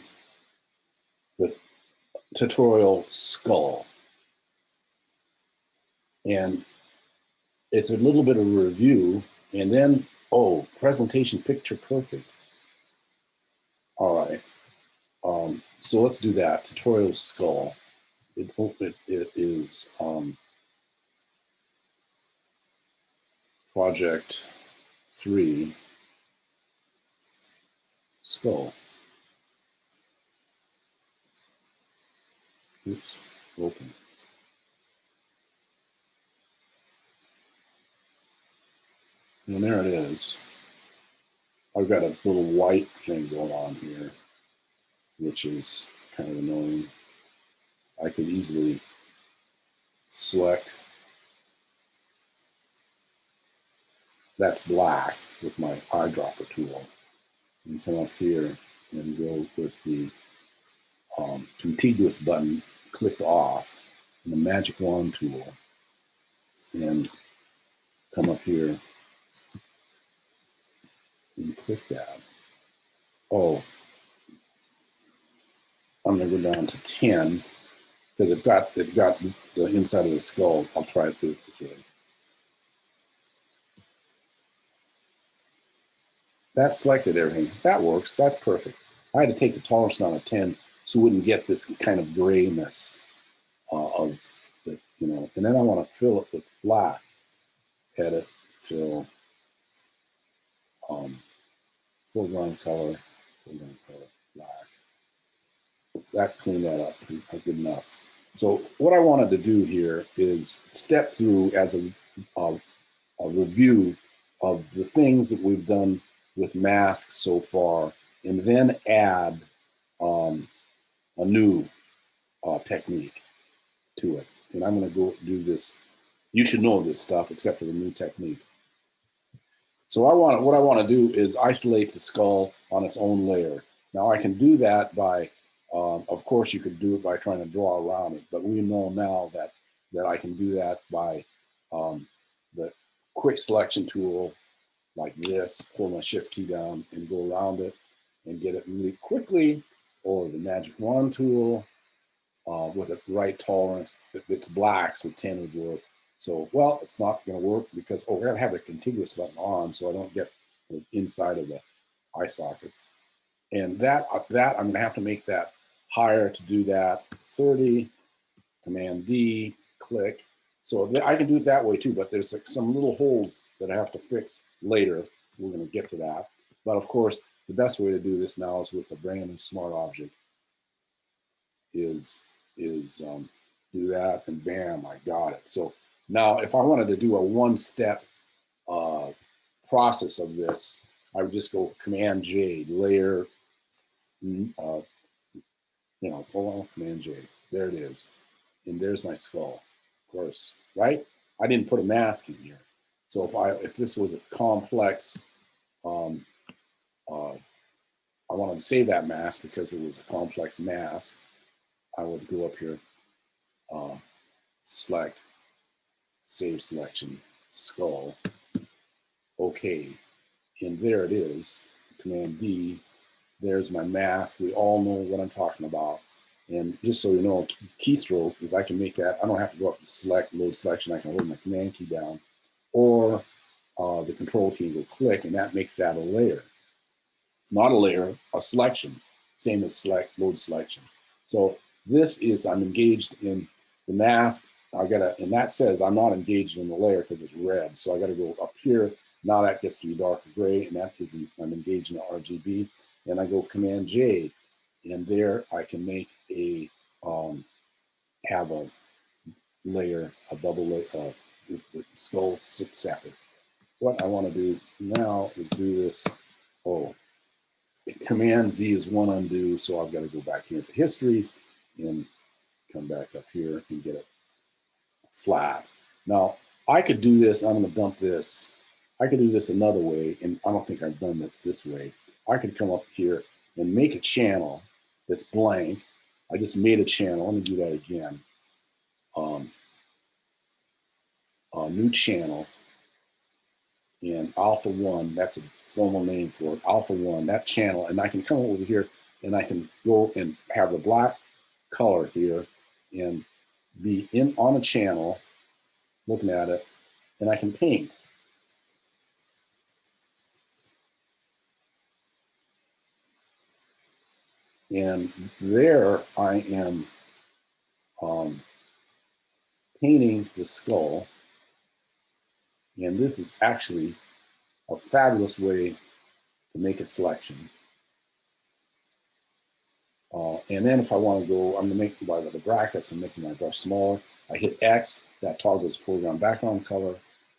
tutorial skull. And it's a little bit of a review, and then, oh, presentation picture perfect. All right. So let's do that. Tutorial skull. It is project 3 skull. Oops, open. And there it is. I've got a little white thing going on here, which is kind of annoying. I could easily select that's black with my eyedropper tool and come up here and go with the contiguous button clicked off and the magic wand tool and come up here and click that. Oh, I'm gonna go down to 10 because it got the inside of the skull. I'll try to do it this way. That selected everything. That works. That's perfect. I had to take the tolerance down to 10 so we wouldn't get this kind of grayness of the, you know. And then I want to fill it with black. Edit, fill, foreground color, black. That cleaned that up good enough. So what I wanted to do here is step through as a review of the things that we've done with masks so far, and then add a new technique to it. And I'm going to go do this. You should know this stuff except for the new technique. So what I want to do is isolate the skull on its own layer. Now I can do that by, of course, you could do it by trying to draw around it, but we know now that I can do that by the quick selection tool like this, hold my shift key down and go around it and get it really quickly, or the magic wand tool with the right tolerance. It's black, so 10 would work. So, well, it's not going to work because, we're going to have the contiguous button on so I don't get the inside of the eye sockets. And that I'm going to have to make that higher to do that. 30, Command D, click. So I can do it that way too, but there's like some little holes that I have to fix later. We're going to get to that. But of course, the best way to do this now is with a brand new smart object. Is do that, and bam, I got it. So now if I wanted to do a one-step process of this, I would just go Command J, layer, Command J. There it is. And there's my skull, of course, right? I didn't put a mask in here. So if this was a complex, I wanted to save that mask because it was a complex mask. I would go up here, select, save selection, skull, okay, and there it is, Command D. There's my mask. We all know what I'm talking about. And just so you know, keystroke is I can make that. I don't have to go up to select, load selection. I can hold my command key down, or the control key will click, and that makes that a layer. Not a layer, a selection. Same as select, load selection. So this is, I'm engaged in the mask. I gotta, and that says I'm not engaged in the layer because it's red. So I gotta go up here. Now that gets to be darker gray, and that is, I'm engaged in the RGB. And I go Command J, and there I can make a, have a layer, a double layer, with skull separate. What I want to do now is do this. Oh, Command Z is one undo, so I've got to go back here to history and come back up here and get it flat. Now I could do this. I'm going to dump this. I could do this another way, and I don't think I've done this way. I could come up here and make a channel that's blank. I just made a channel. Let me do that again. A new channel, and alpha 1, that's a formal name for it, alpha 1, that channel, and I can come over here and I can go and have the black color here and be in on a channel, looking at it, and I can paint. And there I am painting the skull. And this is actually a fabulous way to make a selection. And then if I want to go, I'm going to make by the brackets, I'm making my brush smaller. I hit X, that toggles foreground background color,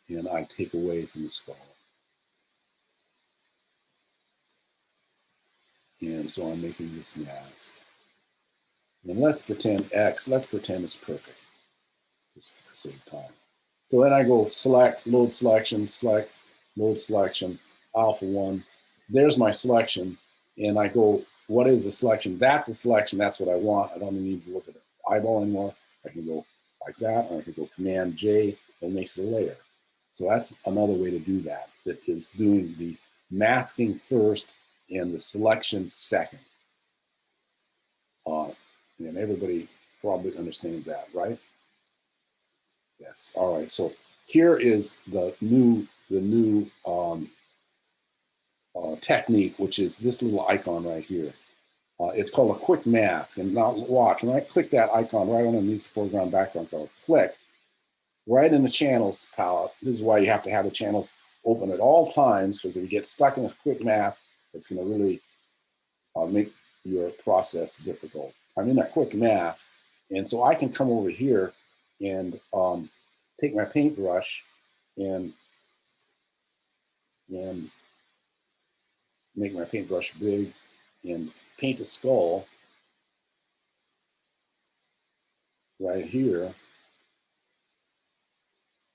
and I take away from the skull. And so I'm making this mask. And let's pretend X, let's pretend it's perfect, just for the sake of time. So then I go select, load selection, select, load selection, alpha 1. There's my selection. And I go, what is the selection? That's a selection. That's what I want. I don't need to look at the eyeball anymore. I can go like that, or I can go Command J, and makes the layer. So that's another way to do that. That is doing the masking first and the selection second. And everybody probably understands that, right? Yes. All right. So here is the new technique, which is this little icon right here. It's called a quick mask. And now watch, when I click that icon right underneath the foreground background color, click right in the channels palette. This is why you have to have the channels open at all times, because if you get stuck in this quick mask, it's going to really make your process difficult. I'm in that quick mask, and so I can come over here and take my paintbrush and make my paintbrush big and paint the skull right here.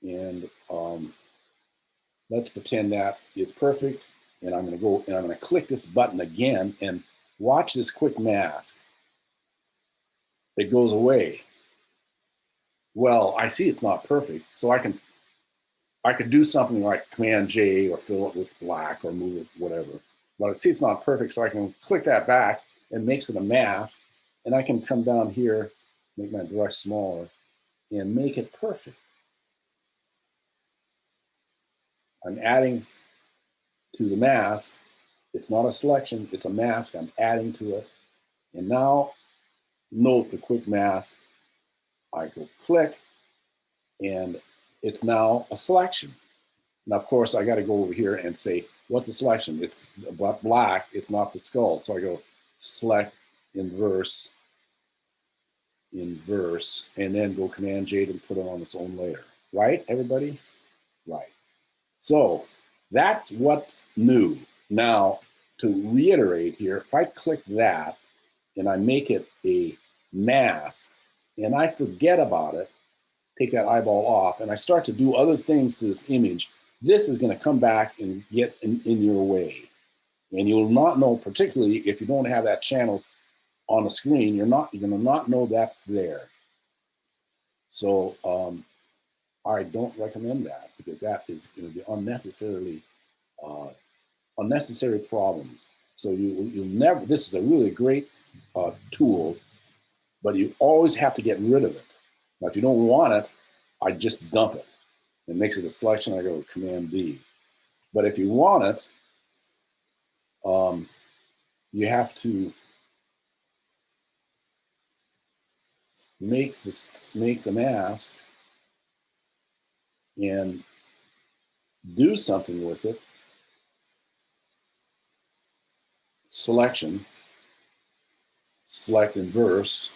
And let's pretend that is perfect. And I'm going to go and I'm going to click this button again and watch this quick mask. It goes away. Well, I see it's not perfect, so I could do something like Command J or fill it with black or move it, whatever. But I see it's not perfect, so I can click that back and makes it a mask. And I can come down here, make my brush smaller, and make it perfect. I'm adding to the mask. It's not a selection, it's a mask. I'm adding to it. And now, note the quick mask. I go click, and it's now a selection. Now, of course, I got to go over here and say, what's the selection? It's black, it's not the skull. So I go select, inverse, and then go Command J to put it on its own layer. Right, everybody? Right. So that's what's new. Now, to reiterate here, if I click that and I make it a mask and I forget about it, take that eyeball off, and I start to do other things to this image, this is going to come back and get in your way. And you'll not know, particularly if you don't have that channels on the screen, you're going to not know that's there. So I don't recommend that, because that is going to be unnecessarily unnecessary problems. So you never. This is a really great tool, but you always have to get rid of it. Now, if you don't want it, I just dump it. It makes it a selection. I go Command D. But if you want it, you have to make the mask and do something with it. Selection, select inverse.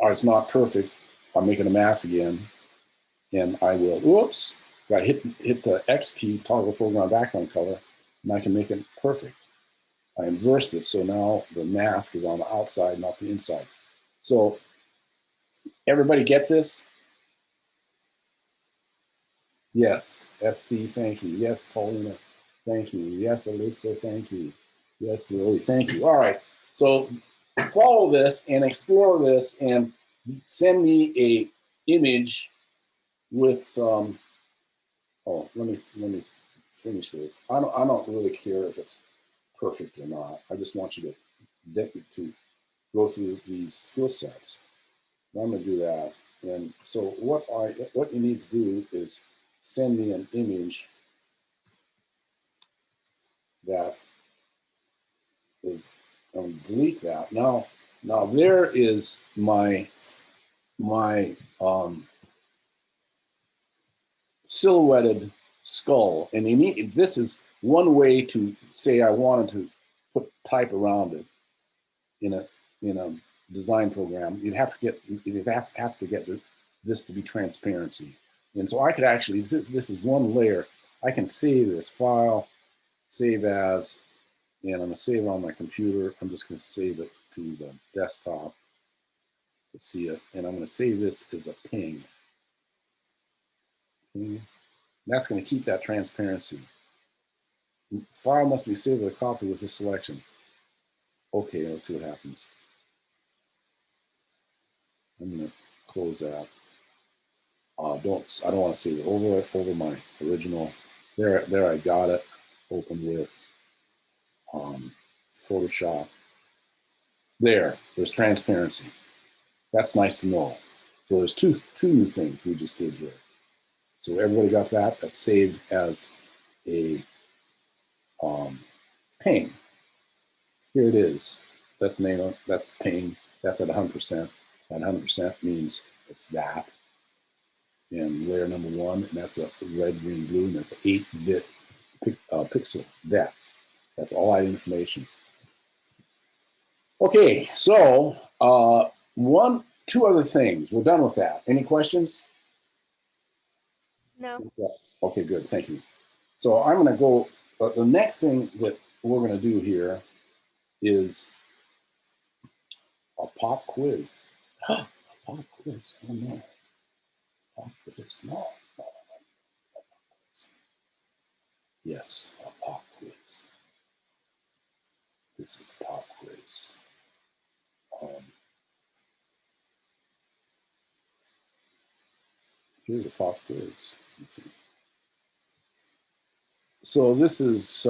Oh, it's not perfect. I'm making a mask again, and I will. Whoops! Got to hit the X key, toggle foreground background color, and I can make it perfect. I inversed it, so now the mask is on the outside, not the inside. So everybody get this? Yes, SC, thank you. Yes, Paulina, thank you. Yes, Alyssa, thank you. Yes, Lily, thank you. All right, so follow this and explore this and send me a image with, oh, let me finish this. I don't really care if it's perfect or not. I just want you to go through these skill sets. I'm going to do that. And so what you need to do is send me an image that is, delete that. Now there is my silhouetted skull, and this is one way to say I wanted to put type around it in a design program. You'd have to get this to be transparency, and so I could actually, this is one layer. I can save this file, save as, and I'm gonna save it on my computer. I'm just gonna save it to the desktop to see it, and I'm gonna save this as a ping. That's going to keep that transparency. File must be saved with a copy with this selection. Okay, let's see what happens. I'm going to close that. I don't want to save it over my original. There I got it. Open with Photoshop. There's transparency. That's nice to know. So there's two new things we just did here. So everybody got that? That's saved as a ping. Here it is. That's name. That's ping. That's at 100%. That 100% means it's that. And layer number 1, and that's a red, green, blue, and that's an 8-bit pixel depth. That's all that information. Okay, so two other things. We're done with that. Any questions? No. Yeah. Okay, good. Thank you. So I'm going to go. The next thing that we're going to do here is a pop quiz. A pop quiz. Oh no. Pop quiz. No. Yes, a pop quiz. This is a pop quiz. Here's a pop quiz. Let's see. So this is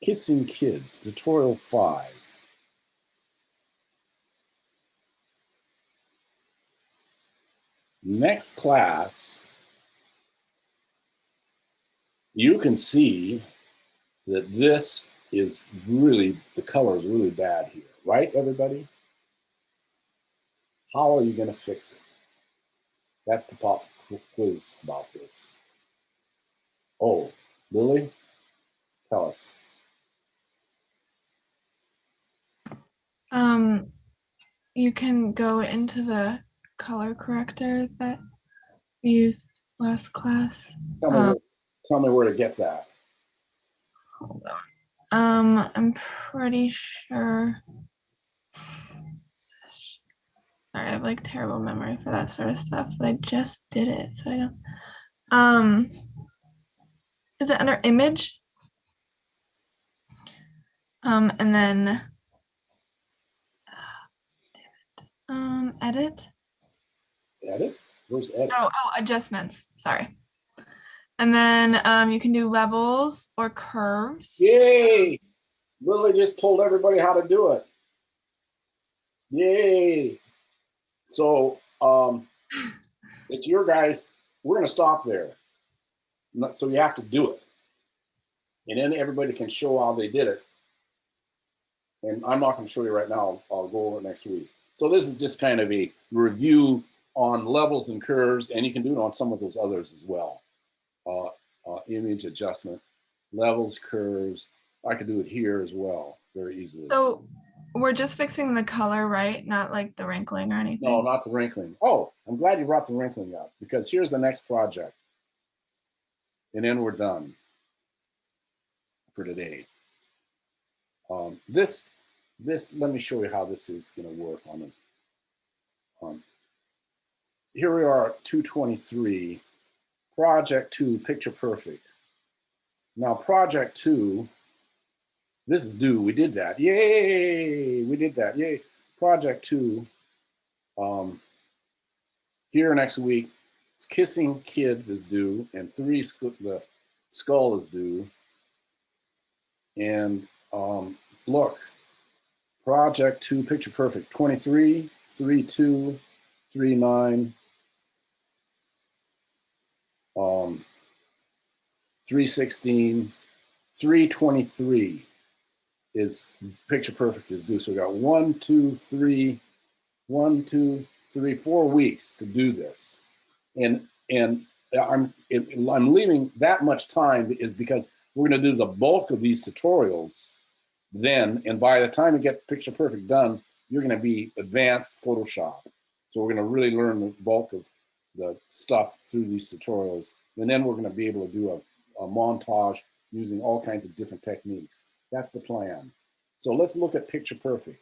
Kissing Kids, tutorial 5. Next class, you can see that this is really, the color is really bad here, right, everybody? How are you going to fix it? That's the pop quiz about this. Oh, Lily, tell us. You can go into the color corrector that we used last class. Tell me where to get that. Hold on. I'm pretty sure. Sorry, I have like terrible memory for that sort of stuff, but I just did it, so I don't. Is it under image? And then edit. Edit? Where's edit? Oh, adjustments. Sorry. And then you can do levels or curves. Yay! Lily just told everybody how to do it. Yay! So it's your guys. We're gonna stop there. So you have to do it, and then everybody can show how they did it. And I'm not going to show you right now. I'll go over it next week. So this is just kind of a review on levels and curves, and you can do it on some of those others as well. Image adjustment, levels, curves. I could do it here as well very easily. So we're just fixing the color, right? Not like the wrinkling or anything. No, not the wrinkling. Oh, I'm glad you brought the wrinkling up, because here's the next project. And then we're done for today. This, let me show you how this is going to work on it. Here we are at 223, project 2, picture perfect. Now project 2, this is due, we did that. Yay, we did that, yay. Project 2, here next week, Kissing Kids is due, and the skull is due. And look, project 2, picture perfect, 23, 32, 39, 316, 323 is picture perfect is due. So we got 1, 2, 3, 1, 2, 3, 4 weeks to do this. And I'm leaving that much time is because we're going to do the bulk of these tutorials then, and by the time we get picture perfect done, you're going to be advanced Photoshop. So we're going to really learn the bulk of the stuff through these tutorials, and then we're going to be able to do a montage using all kinds of different techniques. That's the plan. So let's look at picture perfect.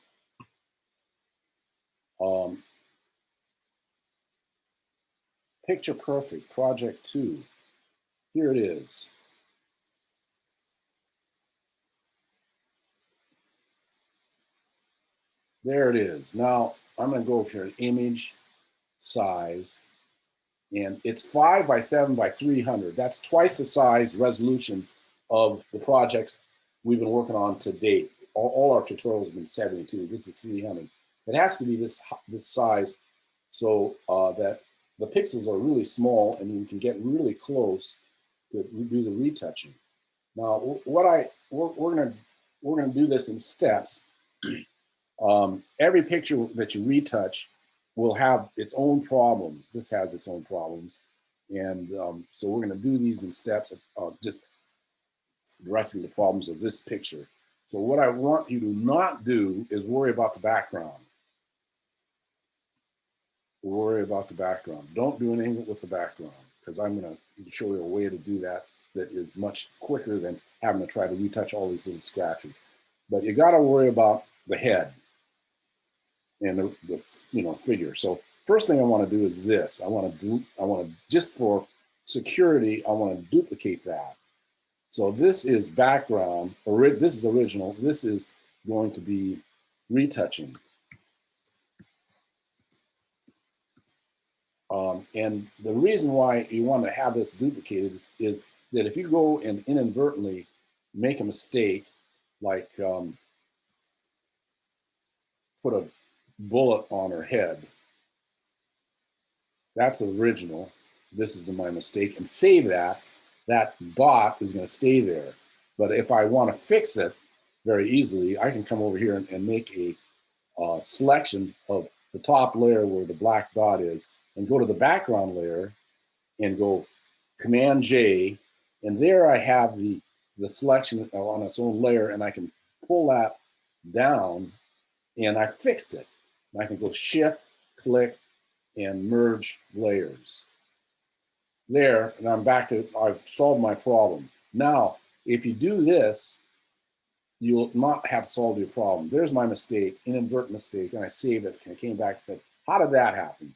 Picture perfect, project 2. Here it is. There it is. Now I'm going to go for an image size, and it's 5 by 7 by 300. That's twice the size resolution of the projects we've been working on to date. All our tutorials have been 72. This is 300. It has to be this size so that the pixels are really small and you can get really close to do the retouching. Now, we're gonna do this in steps. Every picture that you retouch will have its own problems. This has its own problems, and so we're gonna do these in steps of just addressing the problems of this picture. So what I want you to not do is worry about the background. Worry about the background. Don't do anything with the background, because I'm going to show you a way to do that that is much quicker than having to try to retouch all these little scratches. But you got to worry about the head and the figure. So first thing I want to do is this. I want to just for security, I want to duplicate that. So this is background, this is original, this is going to be retouching. And the reason why you want to have this duplicated is that if you go and inadvertently make a mistake, like put a bullet on her head, that's original, this is my mistake, and save that, that dot is going to stay there. But if I want to fix it very easily, I can come over here and make a selection of the top layer where the black dot is, and go to the background layer and go Command J, and there I have the selection on its own layer, and I can pull that down and I fixed it. And I can go Shift, click, and merge layers. There, and I'm back to, I've solved my problem. Now, if you do this, you'll not have solved your problem. There's my mistake, inadvertent mistake, and I saved it, and I came back and said, how did that happen?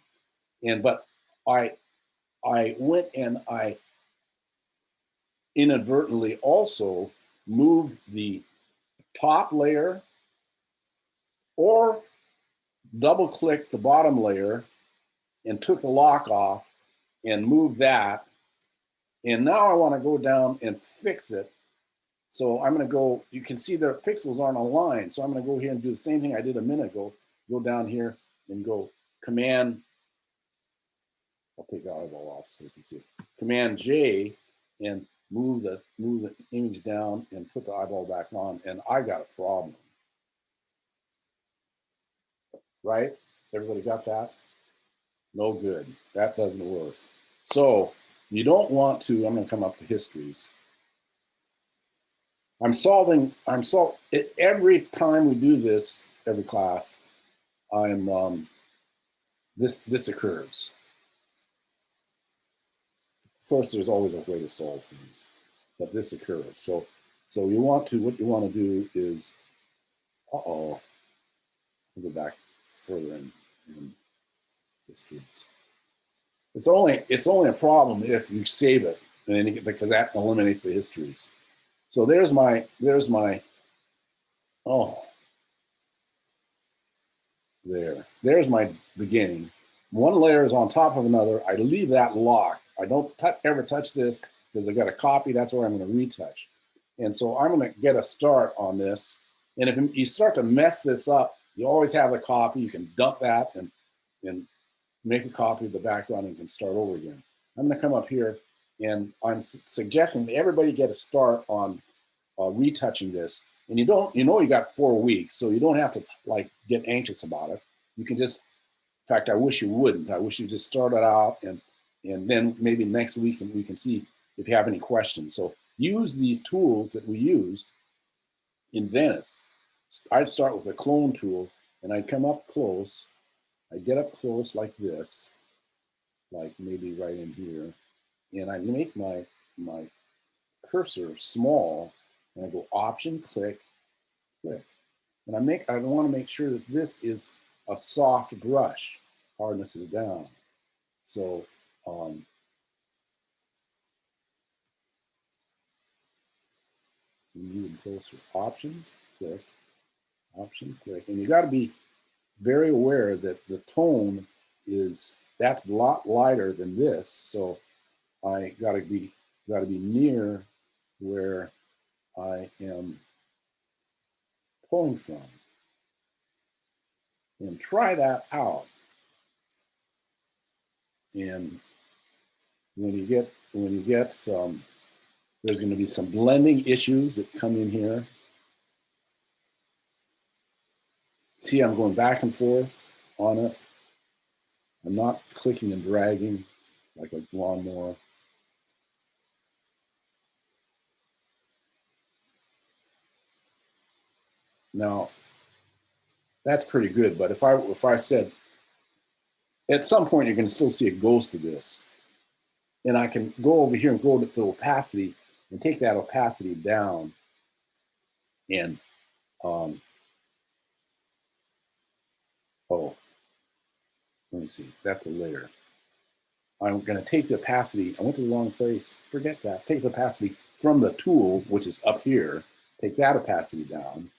But I went and I inadvertently also moved the top layer or double clicked the bottom layer and took the lock off and move that. And now I want to go down and fix it. So I'm going to go, you can see the pixels aren't aligned. So I'm going to go here and do the same thing I did a minute ago. Go down here and go Command, I'll take the eyeball off so you can see it. Command J and move the image down and put the eyeball back on. And I got a problem. Right? Everybody got that? No good. That doesn't work. So you don't want to, I'm going to come up to histories. Every time we do this, every class, this occurs. Of course, there's always a way to solve things, but this occurs. So what you want to do is, I'll go back further in histories. It's only a problem if you save it, and because that eliminates the histories. So there's my there's my beginning. One layer is on top of another. I leave that locked. I don't ever touch this because I got a copy. That's where I'm going to retouch. And so I'm going to get a start on this. And if you start to mess this up, you always have a copy. You can dump that and make a copy of the background and you can start over again. I'm going to come up here and I'm suggesting that everybody get a start on retouching this. And you got 4 weeks, so you don't have to like get anxious about it. You can just, in fact, I wish you wouldn't. I wish you just started out and then maybe next week we can see if you have any questions. So use these tools that we used in Venice. I'd start with a clone tool and I'd come up close. I'd get up close like this, like maybe right in here. And I make my cursor small and I go Option, click, click. And I want to make sure that this is a soft brush. Hardness is down. So move closer. Option, click, and you got to be very aware that the tone that's a lot lighter than this. So I got to be near where I am pulling from, and try that out. And when you get some, there's going to be some blending issues that come in here. See, I'm going back and forth on it. I'm not clicking and dragging like a lawnmower. Now, that's pretty good, but if I said, at some point you're going to still see a ghost of this. And I can go over here and go to the opacity and take that opacity down. And let me see, that's a layer. I'm going to take the opacity, I went to the wrong place, forget that. Take the opacity from the tool, which is up here, take that opacity down.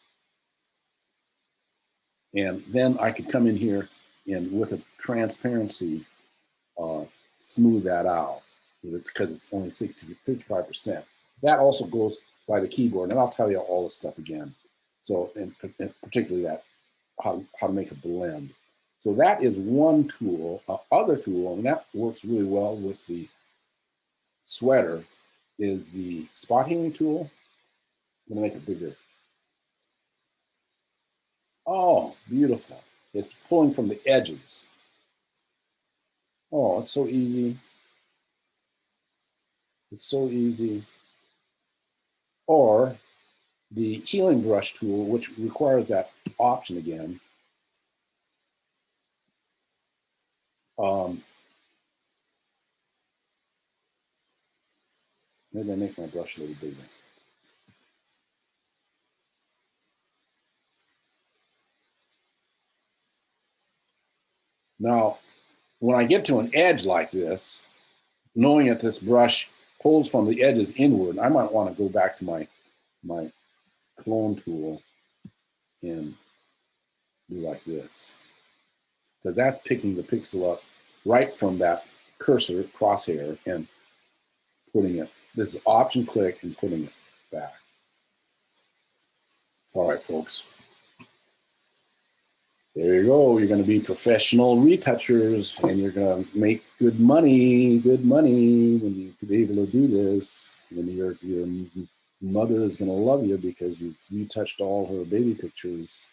And then I could come in here and with a transparency, smooth that out. Because it's only 55%. That also goes by the keyboard, and I'll tell you all this stuff again. So, and particularly that, how to make a blend. So that is one tool. Other tool, and that works really well with the sweater, is the spot healing tool. I'm gonna make it bigger. Oh, beautiful. It's pulling from the edges. Oh, it's so easy. It's so easy. Or the healing brush tool, which requires that option again. Maybe I make my brush a little bigger. Now, when I get to an edge like this, knowing that this brush pulls from the edges inward, I might want to go back to my clone tool and do like this, because that's picking the pixel up right from that cursor, crosshair, and putting it. This is Option click and putting it back. All right, folks. There you go. You're going to be professional retouchers, and you're going to make good money when you be able to do this. And your mother is going to love you because you retouched all her baby pictures.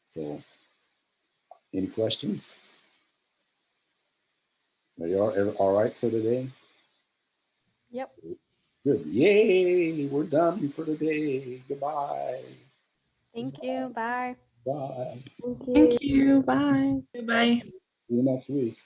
So, any questions? Are you all right for today? Yep. Good. Yay! We're done for today. Goodbye. Thank you. Bye. Bye. Thank you. Thank you. Bye. Bye. See you next week.